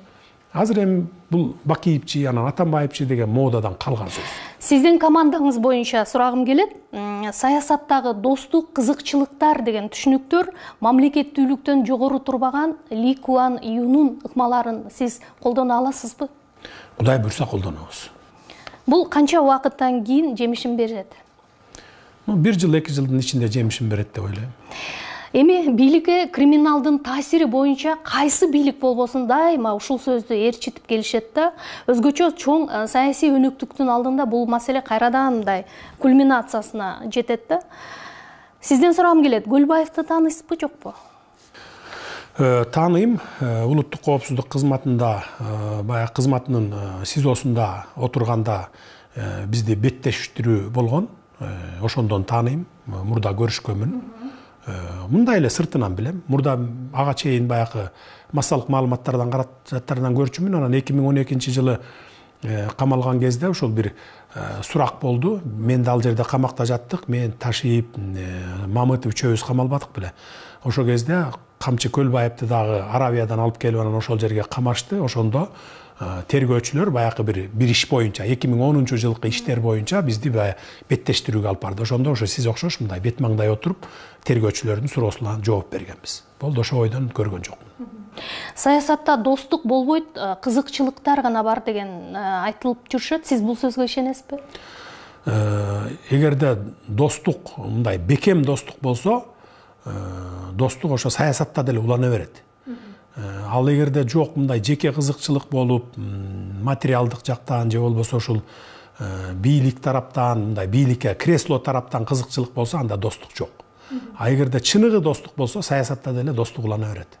Азыр эми бул Бакиевчи, анан Атамбаевчи деген модадан калган сөз.
Сиздин командаңыз боюнча сурагым келет. Саясаттагы достук, кызыкчылыктар деген түшүнүктөр мамлекеттүүлүктөн жогору турбаган Ли Куан Юнун ыкмаларын сиз колдоно аласызбы?
Кудай буйрса колдонобуз.
Бул канча убакыттан кийин жемишин берет?
1 жыл, 2 жылдын ичинде жемишин берет деп ойлойм.
Эми бийликке криминалдын таасири боюнча кайсы бийлик болбосун дайыма ушул сөздү ээрчитип келишет да. Өзгөчө чоң саясий өнөктүктүн алдында бул маселе кайрадан мындай кульминациясына жетет да. Сизден сурагым келет, Көлбаевди тааныйсызбы, жокпу?
Тааныйм. Улуттук коопсуздук кызматында, баягы кызматынын СИЗОсунда отурганда бизди беттештирүү болгон. Ошондон тааныйм. Мурда көрүшкөнмүн. Мындай эле сыртынан билем. Мурда ага чейин баягы массалык маалыматтардан каражаттарынан көрчүмүн. Анан 2012-жылы камалган кезде ошол бир сурак болду. Мен да ал жерде камакта жаттык. Мен Ташиев, Мамытов үчөөбүз камалбадык беле. Ошол кезде Камчы Көлбаевди дагы Аравиядан алып келип анан ошол жерге камашты. Ошондо тергөөчүлөр баягы бир иш боюнча 2010-жылкы иштер боюнча бизди беттештирүүгө алып барды. Ошондо ошо сиз окшош мындай бет маңдай отуруп тергөөчүлөрдүн суроосуна жооп бергенбиз. Болду, ошо ойдон көргөн жокмун.
Саясатта достук болбойт, кызыкчылыктар гана бар деген айтылып жүрүшөт. Сиз бул сөзгө ишенесизби?
Эгерде достук, мындай бекем достук болсо, достук ошо саясатта деле улана берет. Ал эгерде жок мындай жеке кызыкчылык болуп, материалдык жактан же болбосо ушул бийлик тараптан, мындай бийликке кресло тараптан кызыкчылык болсо, анда достук жок. А эгерде чыныгы достук болсо, саясатта деле достук улана берет.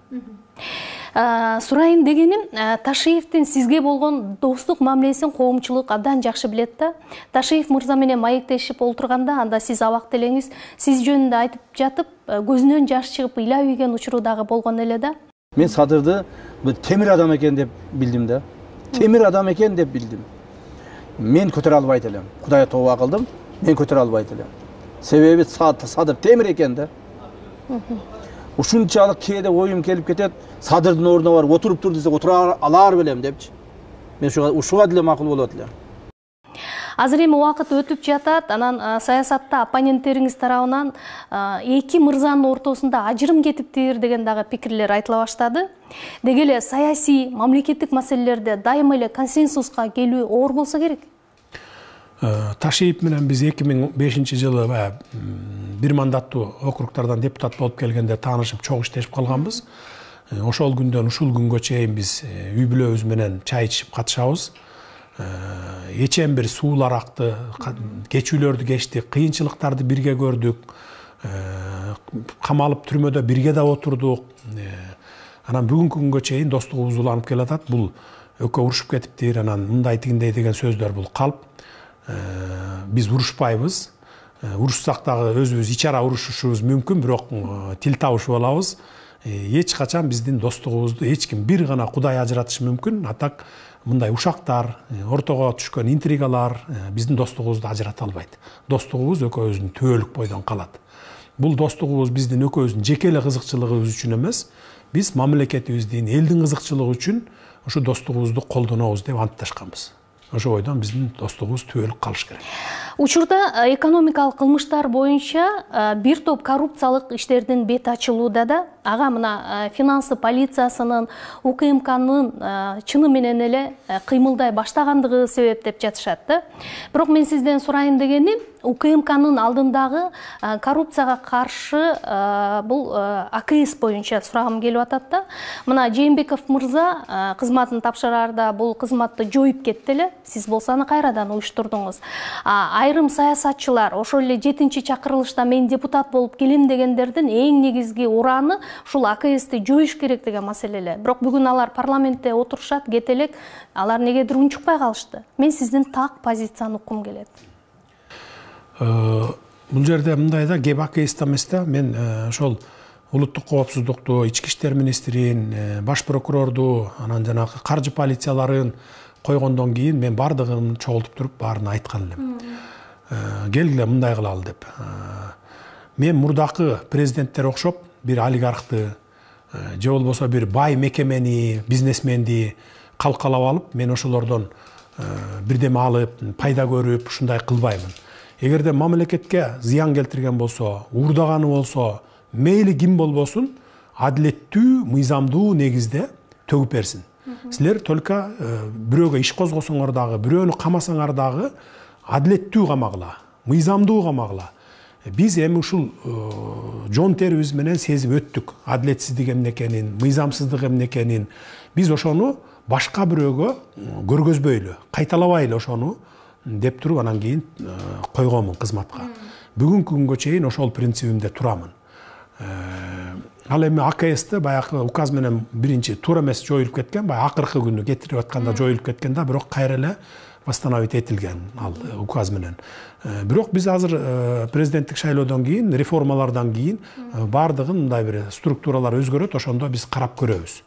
Сурайын дегеним, Ташиевдин сизге болгон достук мамилесин коомчулук абдан жакшы билет да. Ташиев мырза менен маектешип олтурганда, анда сиз абак элеңиз, сиз жөнүндө айтып жатып, көзүнөн жаш чыгып ыйлап ийген учуру дагы болгон эле да.
Мен Садырды темир адам экен деп билдим да. Темир адам экен деп билдим. Мен көтөрө албайт элем. Кудай тооба кылдым, мен көтөрө албайт элем. Себеби Садыр темир экен да. Ушунчалык кээде оюм келип кетет, Садырдын ордуна барып отуруп тур десе, отура алар белем депчи. Мен ушуга деле макул болот элем.
Азыр эми убакыт өтүп жатат, анан саясатта оппоненттериңиз тарабынан эки мырзанын ортосунда ажырым кетиптир деген дагы пикирлер айтыла баштады. Деги эле саясий, мамлекеттик маселелерде дайыма эле консенсуска келүү оор болсо керек.
Ташиев менен биз 2005-жылы бир мандаттуу округтардан депутат болуп келгенде таанышып, чогуу иштешип калганбыз. Ошол күндөн ушул күнгө чейин биз үй бүлөбүз менен чай ичип катышабыз. Эчен бир суулар акты, кечүүлөрдү кечтик, кыйынчылыктарды бирге көрдүк. Камалып түрмөдө бирге да отурдук. Анан бүгүнкү күнгө чейин достугубуз уланып келатат. Бул экөө урушуп кетиптир, анан мындай тигиндей деген сөздөр бул калп. Биз урушпайбыз. урушсак дагы өзүбүз ич ара урушушубуз мүмкүн, бирок тил табышып алабыз. Эч качан биздин достугубузду эч ким, бир гана Кудай ажыратышы мүмкүн. Атак мындай ушактар, ортого түшкөн интригалар биздин достугубузду ажырата албайт. Достугубуз экөөбүздүн түбөлүк бойдон калат. Бул достугубуз биздин экөөбүздүн жеке эле кызыкчылыгыбыз үчүн эмес, биз мамлекетибиздин, элдин кызыкчылыгы үчүн ушу достугубузду колдонобуз деп антташканбыз. Ошо бойдон биздин достугубуз түбөлүк калыш керек.
Учурда экономикалык кылмыштар боюнча бир топ коррупциялык иштердин бети ачылууда да. Ага мына финансы полициясынын, УКМКнын чыны менен эле кыймылдай баштагандыгы себеп деп жатышат да. Бирок мен сизден сурайын дегеним, УКМКнын алдындагы коррупцияга каршы бул АКС боюнча сурагым келип атат да. Мына Жээнбеков мырза кызматын тапшыраарда бул кызматты жоюп кетти эле. Сиз болсо аны кайрадан уюштурдуңуз. Айрым саясатчылар ошол эле 7-чи чакырылышта мен депутат болуп келем дегендердин эң негизги ураны ушул АКСти жоюш керек деген маселелер. Бирок бүгүн алар парламентте отурушат, кете элек, алар негедир унчукпай калышты. Мен сиздин так позицияны уккум келет.
Бул жерде мындай да, кеп АКСти эмес да, мен ошол улуттук коопсуздукту, ички иштер министрин, баш прокурорду, анан жанагы каржы полицияларын койгондон кийин мен бардыгын чогултуп туруп баарын айткан элем. Келгиле мындай кылалы деп. Мен мурдакы президенттер окшоп бир олигархты же болбосо бир бай мекемени, бизнесменди калкалап алып, мен ошолордон бирдеме алып, пайда көрүп, ушундай кылбаймын. Эгерде мамлекетке зыян келтирген болсо, уурдаганы болсо, мейли ким болбосун, адилеттүү, мыйзамдуу негизде төгүп берсин. Силер только бирөөгө иш козгосоңор дагы, бирөөнү камасаңар дагы адилеттүү камагыла, мыйзамдуу камагыла. Биз эми ушул жон терибиз менен сезип өттүк адилетсиздик эмне экенин, мыйзамсыздык эмне экенин. Биз ошону башка бирөөгө көргөзбөйлү, кайталабайлы ошону деп туруп анан кийин койгонмун кызматка. Бүгүнкү күнгө чейин ошол принцибимде турамын. Ал эми АКСти баягы указ менен биринчи туура эмес жоюлуп кеткен, баягы акыркы күнү кетирип атканда жоюлуп кеткен да, бирок кайра эле восстановить этилген ал указ менен. Бирок биз азыр президенттик шайлоодон кийин, реформалардан кийин бардыгын мындай бир структуралар өзгөрөт, ошондо биз карап көрөбүз.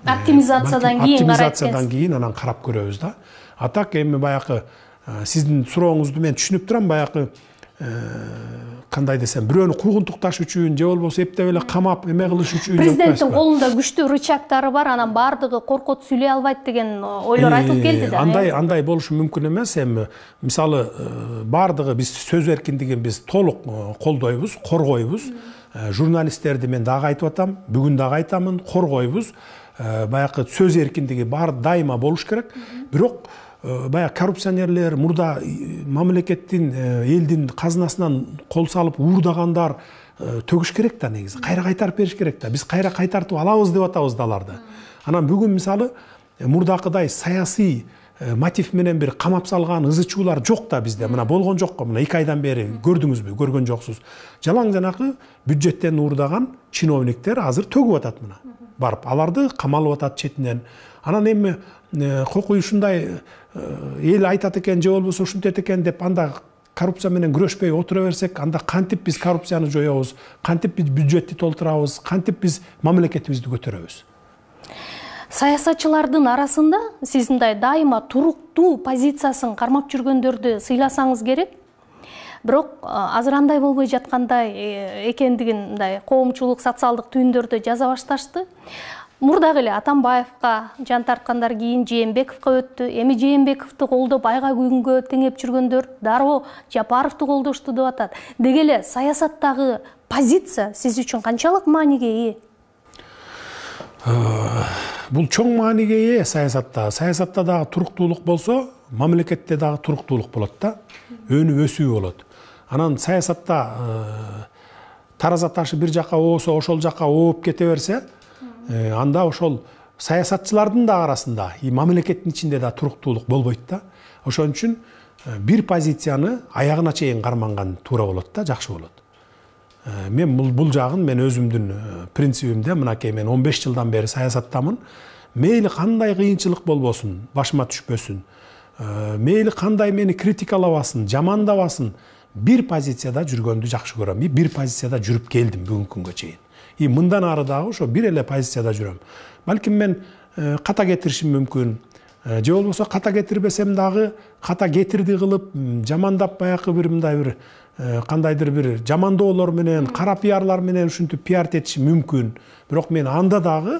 Оптимизациядан кийин
Оптимизациядан кийин анан карап көрөбүз да. Атак эми баягы сиздин сурооңузду мен түшүнүп турам, баягы кандай десем, бирөөнү куугунтукташ үчүн же болбосо эптеп эле камап эме кылыш үчүн
президенттин колунда күчтүү рычагтары бар, анан бардыгы коркот сүйлөй албайт деген ойлор айтылып келди да.
Андай болушу мүмкүн эмес. Эми мисалы бардыгы биз сөз эркиндигин биз толук колдойбуз, коргойбуз. Журналисттерди мен дагы айтып атам, бүгүн дагы айтамын, коргойбуз. Баягы сөз эркиндиги бар, дайыма болуш керек. Бирок баягы коррупционерлер, мурда мамлекеттин, элдин казынасынан кол салып уурдагандар төгүш керек да негизи. Кайра кайтарып бериш керек да. Биз кайра кайтартып алабыз деп атабыз да аларды. Анан бүгүн мисалы мурдакыдай саясий мотив менен бир камап салган ызычуулар жок да бизде. Мына болгон жокко, мына 2 айдан бери көрдүңүзбү, көргөн жоксуз. Жалаң жанакы бюджеттен уурдаган чиновниктер азыр төгүп атат мына. Барып аларды камалып атат четинен. Анан эми кокуй ушундай эл айтат экен же болбосо ушинтет экен деп анда коррупция менен күрөшпөй отура берсек, анда кантип биз коррупцияны жоебуз, кантип биз бюджетти толтурабыз, кантип биз мамлекетибизди көтөрөбүз.
Саясатчылардын арасында сиз мындай дайыма туруктуу позициясын кармап жүргөндөрдү сыйласаңыз керек. Бирок азыр андай болбой жаткандай экендигин мындай коомчулук, социалдык түйүндөрдө жаза башташты. Мурдагы эле Атамбаевка жан тарткандар кийин Жээнбековго өттү. Эми Жээнбековду колдоп айга күнгө теңеп жүргөндөр дароо Жапаровду колдошту деп атат. Деги эле саясаттагы позиция сиз үчүн канчалык мааниге ээ?
Бул чоң мааниге ээ саясатта. Саясатта дагы туруктуулук болсо, мамлекетте дагы туруктуулук болот да. Өнүп өсүү болот. Анан саясатта тараза ташы бир жака оосо, ошол жака ооп кете берсе, анда ошол саясатчылардын да арасында, мамлекеттин ичинде да туруктуулук болбойт да. Ошон үчүн бир позицияны аягына чейин карманган туура болот да, жакшы болот. Мен бул жагын мен өзүмдүн принцибимде, мынакей мен 15 жылдан бери саясаттамын. Мейли кандай кыйынчылык болбосун, башыма түшпөсүн. Мейли кандай мени критикалабасын, жамандабасын, бир позицияда жүргөндү жакшы көрөм. Бир позицияда жүрүп келдим бүгүнкү күнгө чейин. Мындан ары дагы ошо бир эле позицияда жүрөм. Балким мен ката кетиришим мүмкүн. Же болбосо ката кетирбесем дагы ката кетирди кылып, жамандап баягы бир мындай бир кандайдыр бир жамандоолор менен, кара пиарлар менен ушинтип пиарт этишим мүмкүн. Бирок мен анда дагы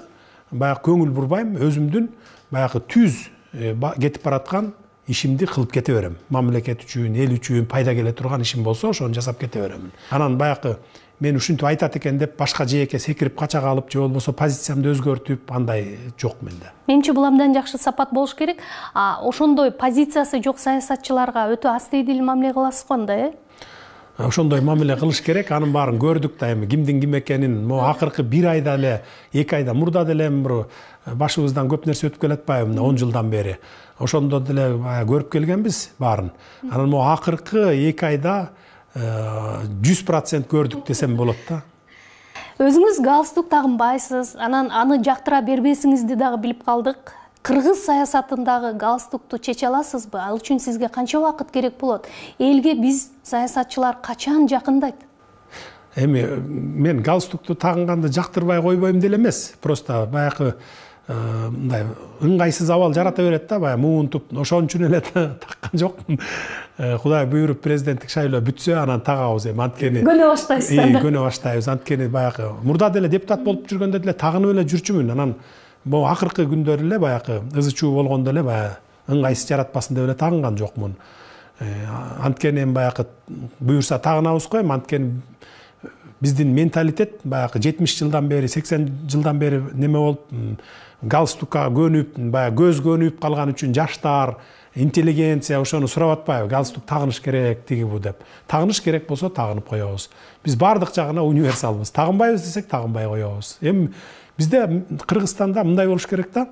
баягы көңүл бурбайм, өзүмдүн баягы түз кетип бараткан ишимди кылып кете берем. Мамлекет үчүн, эл үчүн пайда келе турган ишим болсо, ошону жасап кете беремин. Анан баягы мен ушинтип айтат экен деп башка жээкке секирип кача калып, же болбосо позициямды өзгөртүп, андай жок менде.
Менимче бул абдан жакшы сапат болуш керек. Ошондой позициясы жок саясатчыларга өтө астыйдил мамиле кыласыз го анда,
Ошондой мамиле кылыш керек. Анын баарын көрдүк да, эми кимдин ким экенин. Могу акыркы 1 айда эле, 2 айда мурда деле бир башыбыздан көп нерсе өтүп келатпайбы, 10 жылдан бери. Ошондо деле көрүп келгенбиз баарын. Анан могу акыркы 2 айда 100% көрдүк десем болот да.
Өзүңүз галстук тагынбайсыз, анан аны жактыра бербесиңизди дагы билип калдык. Кыргыз саясатындагы галстукту чече аласызбы? Ал үчүн сизге канча убакыт керек болот? Элге биз саясатчылар качан жакындайт?
Эми мен галстукту тагынганды жактырбай койбойм деле эмес. Просто баягы мындай ыңгайсыз абал жарата берет да, баягы муунтуп, ошон үчүн эле таккан жокмун. Кудай буйруп президенттик шайлоо бүтсө, анан тагабыз эми, анткени
көнө баштайсыз анда.
Көнө баштайбыз. Анткени баягы мурда деле депутат болуп жүргөндө деле тагынып эле жүрчүмүн. Анан бул акыркы күндөр эле баягы ызы-чуу болгондо эле баягы ыңгайсыз жаратпасын деп эле тагынган жокмун. Анткени эми баягы буюрса тагынабыз го, эми анткени биздин менталитет баягы 70 жылдан бери, 80 жылдан бери неме болуп, галстукка көнүп, баягы көз көнүп калган үчүн жаштар, интеллигенция ошону сурап атпайбы, галстук тагыныш керек, тиги бу деп. Тагыныш керек болсо тагынып коебуз. Биз бардык жагына универсалбыз. Тагынбайбыз десек тагынбай коебуз. Эми бизде Кыргызстанда мындай болуш керек да.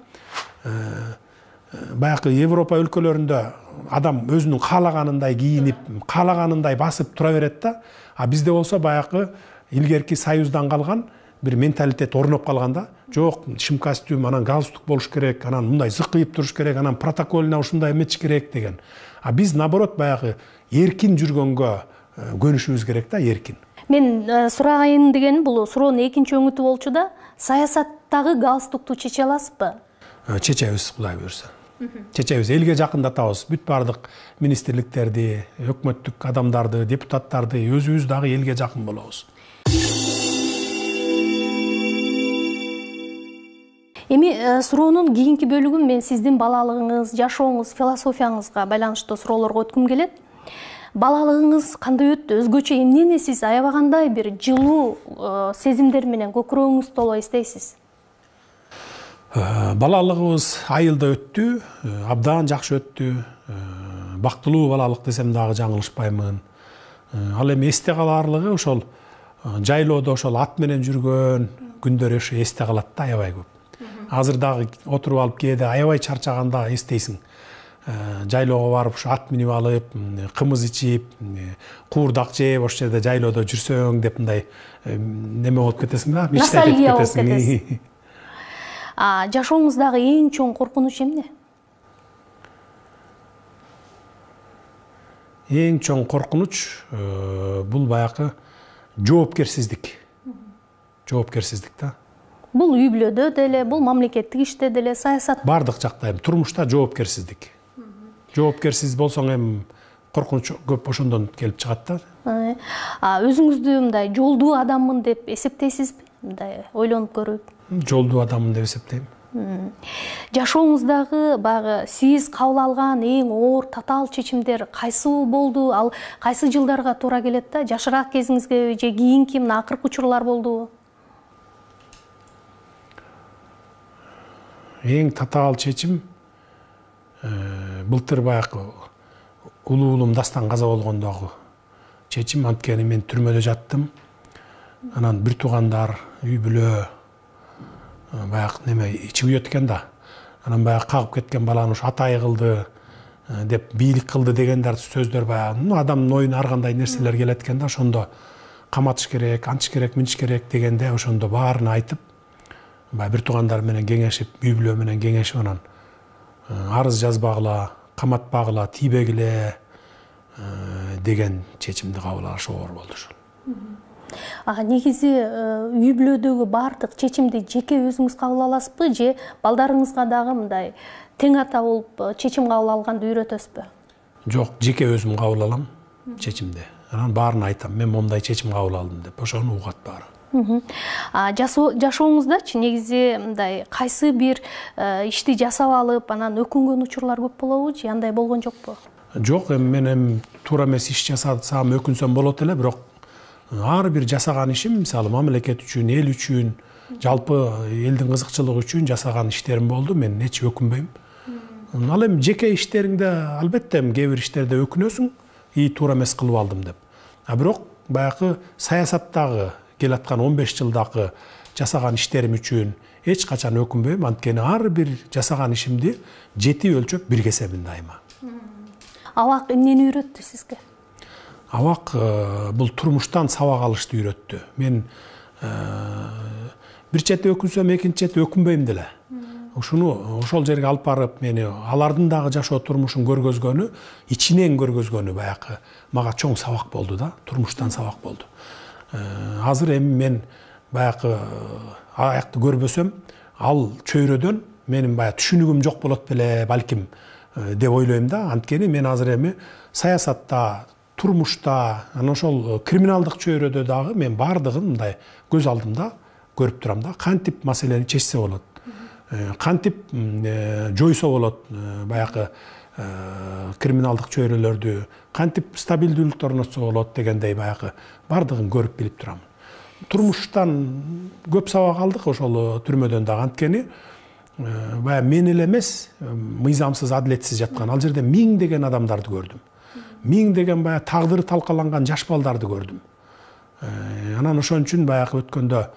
Баягы Европа өлкөлөрүндө адам өзүнүн каалаганындай кийинип, каалаганындай басып тура берет да. А бизде болсо баягы илгерки союздан калган бир менталитет орноп калган да. Жок, шим костюм, анан галстук болуш керек, анан мындай зыкыйып туруш керек, анан протоколуна ушундай эметиш керек деген. А биз наоборот баягы эркин жүргөнгө көнүшүбүз керек да, эркин.
Мен сурагайын дегеним бул суроонун экинчи өңүтү болчу да, саясаттагы галстукту чече аласызбы?
Чечебиз, Кудай буйрса. Чечебиз, элге жакындатабыз. Бүт бардык министрликтерди, өкмөттүк адамдарды, депутаттарды, өзүбүз дагы элге жакын болобуз.
Эми суроонун кийинки бөлүгүн мен сиздин балалыгыңыз, жашооңуз, философияңызга байланыштуу суроолорго өткүм келет. Балалыгыңыз кандай өттү? Өзгөчө эмнени сиз аябагандай бир жылуу сезимдер менен көкүрөгүңүз толо эстейсиз?
Балалыгыбыз айылда өттү, абдан жакшы өттү. Бактылуу балалык десем дагы жаңылышпаймын. Ал эми эсте калаарлыгы ошол жайлоодо ошол ат менен жүргөн күндөр ошо эсте калат да, аябай көп. Азыр дагы отуруп алып кээде аябай чарчаганда эстейсиң. Жайлоого барып ушу ат минип алып, кымыз ичип, куурдак жеп, ошол жерде жайлоодо жүрсөң деп мындай неме болуп кетесиң да,
ностальгия болуп кетесиң. Жашооңуздагы эң чоң коркунуч эмне?
Эң чоң коркунуч бул баягы жоопкерсиздик. Жоопкерсиздик да.
Бул үй бүлөдө деле, бул мамлекеттик иште деле, саясат.
Бардык жакта эми турмушта жоопкерсиздик. Жоопкерсиз болсоң эми коркунуч көп ошондон келип чыгат да.
Өзүңүздү мындай жолдуу адаммын деп эсептейсизби? Мындай ойлонуп көрүп.
Жолдуу адаммын деп эсептейм.
Жашооңуздагы баягы сиз кабыл алган эң оор татаал чечимдер кайсы болду? Ал кайсы жылдарга туура келет да? Жашыраак кезиңизге же кийинки мына акыркы учурлар болдубу?
Эң татаал чечим былтыр баягы улуу уулум дастан каза болгондогу чечим. Анткени мен түрмөдө жаттым. Анан бир туугандар, үй бүлө баягы неме ичи күйөт экен да. Анан баягы кагып кеткен баланы ушу атай кылды деп, бийлик кылды дегендер сөздөр баягы адамдын оюна ар кандай нерселер келет экен да. Ошондо каматыш керек, антыш керек, миниш керек дегенде ошондо баарын айтып, бир туугандар менен кеңешип, үй бүлө менен кеңешип, анан арыз жазбагыла, каматпагыла, тийбегиле, деген чечимди кабыл алыш оор болду ушул.
Негизи үй бүлөдөгү баардык чечимди жеке өзүңүз кабыл аласызбы же балдарыңызга дагы мындай тең ата болуп чечим кабыл алганды үйрөтөсүзбү?
Жок, жеке өзүм кабыл алам чечимди. Анан баарын айтам, мен момундай чечим кабыл алдым деп, ошону угат баары.
Жашооңуздачы негизи мындай кайсы бир ишти жасап алып, анан өкүнгөн учурлар көп болобу же андай болгон жокпу?
Жок, мен туура эмес иш жасасам өкүнсөм болот эле, бирок ар бир жасаган ишим, мисалы мамлекет үчүн, эл үчүн, жалпы элдин кызыкчылыгы үчүн жасаган иштерим болду, мен эч өкүнбөйм. Ал эми жеке иштериңде албетте кээ бир иштерде өкүнөсүң, туура эмес кылып алдым деп. Бирок баягы саясаттагы келаткан 15 жылдагы жасаган иштерим үчүн эч качан өкүнбөйм, анткени ар бир жасаган ишимди жети өлчөп бир кесебин дайыма.
Абак эмнени үйрөттү сизге?
Абак бул турмуштан сабак алышты үйрөттү. Мен бир чети өкүнсөм, экинчи чети өкүнбөйм деле. Ушуну ошол жерге алып барып, мени алардын дагы жашоо турмушун көргөзгөнү, ичинен көргөзгөнү баягы мага чоң сабак болду да, турмуштан сабак болду. Азыр эми мен баягы аякты көрбөсөм, ал чөйрөдөн менин баягы түшүнүгүм жок болот беле, балким деп ойлойм да. Анткени мен азыр эми саясатта, турмушта, анан ошол криминалдык чөйрөдө дагы мен баардыгын мындай көз алдымда көрүп турам да. Кантип маселени чечсе болот, кантип жойсо болот баягы криминалдык чөйрөлөрдү, кантип стабилдүүлүктү орнотсо болот дегендей баягы баардыгын көрүп билип турам. Турмуштан көп сабак алдык ошол түрмөдөн дагы, анткени баягы мен эле эмес, мыйзамсыз, адилетсиз жаткан ал жерде миңдеген адамдарды көрдүм. Миңдеген баягы тагдыры талкаланган жаш балдарды көрдүм. Анан ошон үчүн баягы өткөндө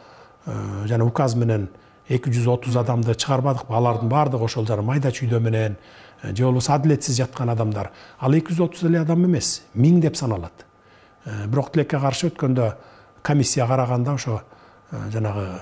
жана указ менен 230 адамды чыгарбадыкпы, алардын баардыгы ошол жана майда чүйдө менен же болбосо адилетсиз жаткан адамдар. Ал 230 эле адам эмес, 1000 деп саналат. Бирок тилекке каршы өткөндө комиссия караганда ошо жанагы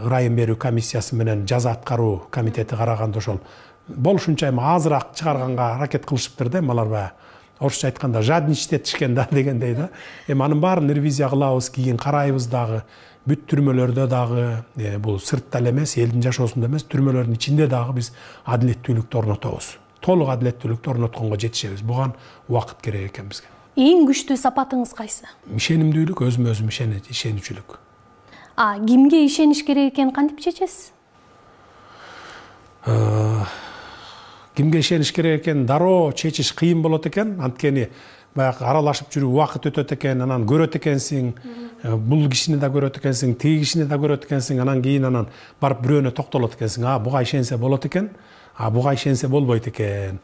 ырайым берүү комиссиясы менен жаза аткаруу комитети караганда ошол болушунча эми азыраак чыгарганга аракет кылышыптыр да, алар баягы орусча айтканда жадничтетишкен да дегендей да. Эми анын баарын ревизия кылабыз, кийин карайбыз дагы. Бүт түрмөлөрдө дагы, бул сыртта эле эмес, элдин жашоосунда эмес, түрмөлөрдүн ичинде дагы биз адилеттүүлүктү орнотобуз. Толук адилеттүүлүктү орнотконго жетишебиз. Буга убакыт керек экен бизге.
Эң күчтүү сапатыңыз кайсы?
Ишенимдүүлүк, өзүмө өзүм ишенүүчүлүк.
Кимге ишениш керек экенин кантип чечесиз?
Кимге ишениш керек экенин дароо чечиш кыйын болот экен, анткени баягы аралашып жүрүү убакыт өтөт экен, анан көрөт экенсиң, бул кишини да көрөт экенсиң, тиги кишини да көрөт экенсиң, анан кийин барып бирөөнө токтолот экенсиң. Буга ишенсе болот экен, буга ишенсе болбойт экен.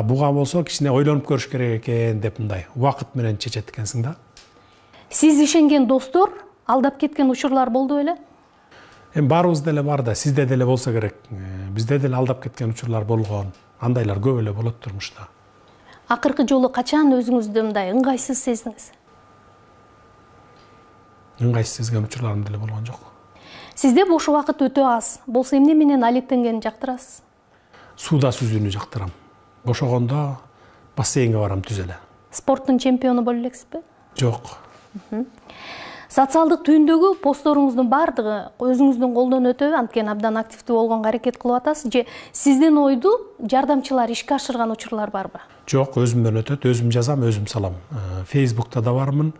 Буга болсо кичине ойлонуп көрүш керек экен деп мындай убакыт менен чечет экенсиң да.
Сиз ишенген достор алдап кеткен учурлар болду беле?
Эми баарыбызда эле бар да, сизде деле болсо керек. Бизде деле алдап кеткен учурлар болгон. Андайлар көп эле болот турмушта.
Акыркы жолу качан өзүңүздү мындай ыңгайсыз сездиңиз?
Ыңгайсыз сезген учурларым деле болгон жок.
Сизде бош убакыт өтө аз. Болсо эмне менен алектенгенди жактырасыз?
Сууда сүзүүнү жактырам. Бошогондо бассейнге барам түз эле.
Спорттун чемпиону боло элексизби?
Жок.
Социалдык түйүндөгү посторуңуздун баардыгы өзүңүздүн колдон өтөбү, анткени абдан активдүү болгонго аракет кылып атасыз же сиздин ойду жардамчылар ишке ашырган учурлар барбы?
Жок, өзүмдөн өтөт, өзүм жазам, өзүм салам. Facebook'та да бармын,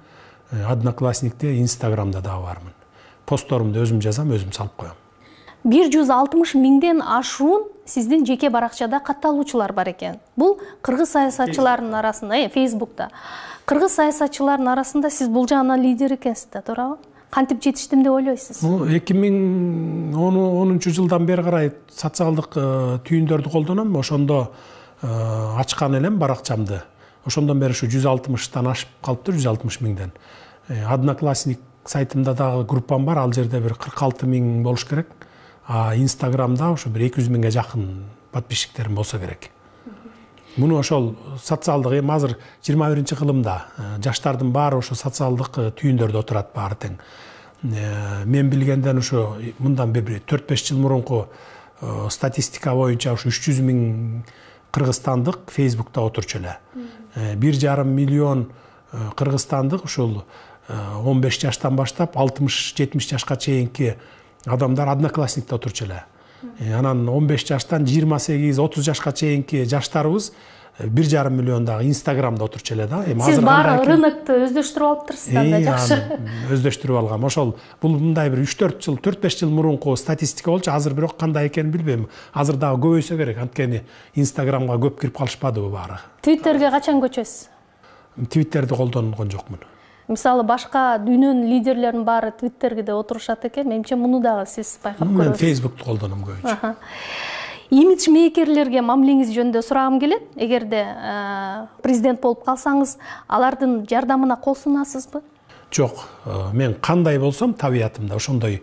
Одноклассникте, Instagram'да да бармын. Посторумду өзүм жазам, өзүм салып коем.
160 миңден ашуун сиздин жеке баракчада катталуучулар бар экен. Бул кыргыз саясатчыларынын арасында, Facebook'та. Кыргыз саясатчыларынын арасында сиз бул жагынан лидер экенсиз да, туурабы? Кантип жетиштим деп ойлойсуз?
2010 жылдан бери карай социалдык түйүндөрдү колдоном. Ошондо ачкан элем баракчамды. Ошондон бери ушу 160тан ашып калыптыр, 160 миңден. Одноклассник сайтымда дагы группам бар, ал жерде бир 46 миң болуш керек. Инстаграмда ушу бир 200 миңге жакын подписчиктерим болсо керек. Муну ошол социалдык, эми азыр 21-кылымда жаштардын баары ошо социалдык түйүндөрдө отурат баары тең. Мен билгенден ушу мындан бир 4-5 жыл мурунку статистика боюнча ушу 300 миң кыргызстандык Facebook'та отурчу эле. 1,5 миллион кыргызстандык ушул 15 жаштан баштап 60-70 жашка чейинки адамдар одноклассникте отурчу эле. Анан 15 жаштан 28-30 жашка чейинки жаштарыбыз 1,5 миллиондагы Инстаграмда отурчу эле да.
Сиз баары рынокты өздөштүрүп алыптырсыздар да, жакшы.
Өздөштүрүп алгам. Ошол бул мындай бир 3-4 жыл, 4-5 жыл мурунку статистика болчу. Азыр бирок кандай экенин билбейм. Азыр дагы көбөйсө керек. Анткени Инстаграмга көп кирип калышпадыбы баары.
Твиттерге качан көчөсүз?
Твиттерди колдонгон жокмун.
Мисалы башка дүйнөнүн лидерлеринин баары Твиттерге отурушат экен. Менимче муну дагы сиз байкап көрөсүз.
Мен Facebook'tu колдоном көбүнчө.
Имидж мейкерлерге мамилеңиз жөнүндө сурагым келет. Эгерде президент болуп калсаңыз, алардын жардамына кол сунасызбы? Жок.
Мен кандай болсом табиятымда ошондой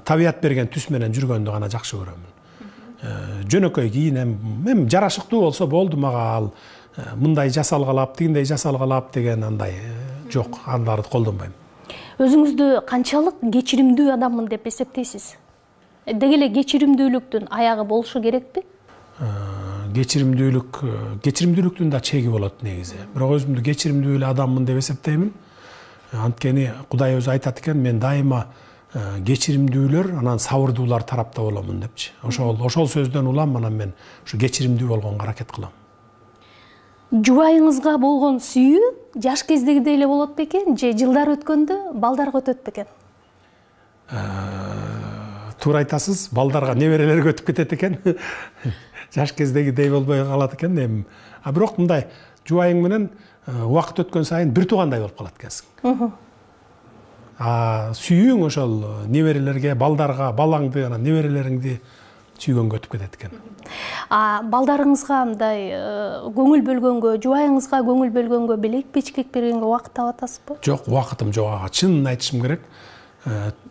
табият берген түс менен жүргөндү гана жакшы көрөмүн. Жөнөкөй кийинем, мен жарашыктуу болсо болду мага ал мындай жасалгалап, тигиндей жасалгалап деген андай жок, андарды колдонбойм.
Өзүңүздү канчалык кечиримдүү адаммын деп эсептейсиз? Деги эле кечиримдүүлүктүн аягы болушу керекпи?
Кечиримдүүлүктүн да чеги болот негизи. Бирок өзүмдү кечиримдүү эле адаммын деп эсептеймин. Анткени Кудай өзү айтат экен, мен дайыма кечиримдүүлөр, анан сабырдуулар тарапта боломун депчи. Ошол сөздөн улам анан мен ушу кечиримдүү болгонго аракет кылам.
Жубайыңызга болгон сүйүү жаш кездегидей эле болот бекен, же жылдар өткөндө балдарга өтөт бекен?
Туура айтасыз, балдарга неберелерге өтүп кетет экен. Жаш кездегидей болбой калат экен. Бирок мындай жубайың менен убакыт өткөн сайын бир туугандай болуп калат экенсиң. Сүйүүң ошол неберелерге, балдарга, балаңды, анан неберелериңди сүйгөнгө өтүп кетет экен.
Балдарыңызга мындай көңүл бөлгөнгө, жубайыңызга көңүл бөлгөнгө, белек бечкек бергенге убакыт таап атасызбы?
Жок, убакытым жок ага. Чынын айтышым керек.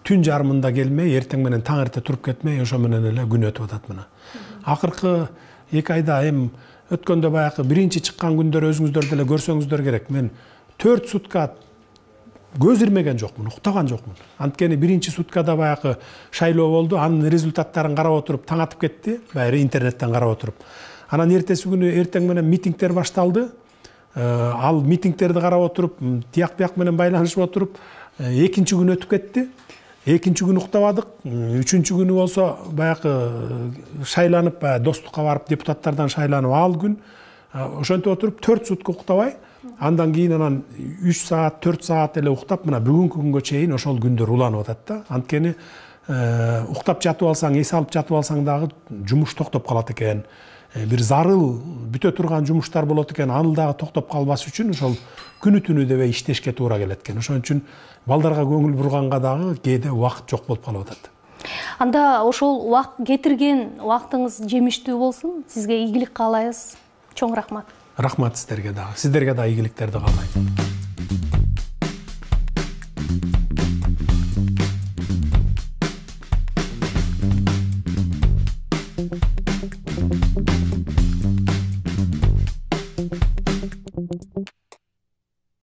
Түн жарымында келмей, эртең менен таң эрте туруп кетмей, ошо менен эле күн өтүп атат мына. Акыркы 2 айда өткөндө баягы биринчи чыккан күндөр өзүңүздөр деле көрсөңүздөр керек. Мен 4 сутка көз ирмеген жокмун, уктаган жокмун. Анткени биринчи суткада баягы шайлоо болду, анын результаттарын карап отуруп таң атып кетти, баягы интернеттен карап отуруп. Анан эртеси күнү эртең менен митингдер башталды. Ал митингдерди карап отуруп, тияк бияк менен байланышып отуруп, экинчи күн өтүп кетти. Экинчи күн уктабадык. Үчүнчү күнү болсо баягы шайланып, достукка барып депутаттардан шайланып ал күн. Ошентип отуруп 4 сутка уктабай, андан кийин анан 3 саат, 4 саат эле уктап, мына бүгүнкү күнгө чейин ошол күндөр уланып атат да. Анткени уктап жатып алсаң, эс алып жатып алсаң дагы жумуш токтоп калат экен. Бир зарыл бүтө турган жумуштар болот экен, аны дагы токтоп калбас үчүн ошол күнү түнү дебей иштешке туура келет экен. Ошон үчүн балдарга көңүл бурганга дагы кээде убакыт жок болуп калып атат.
Анда ошол кетирген убактыңыз жемиштүү болсун. Сизге ийгилик каалайбыз. Чоң рахмат.
Рахмат сиздерге дагы. Сиздерге дагы ийгиликтерди каалайм.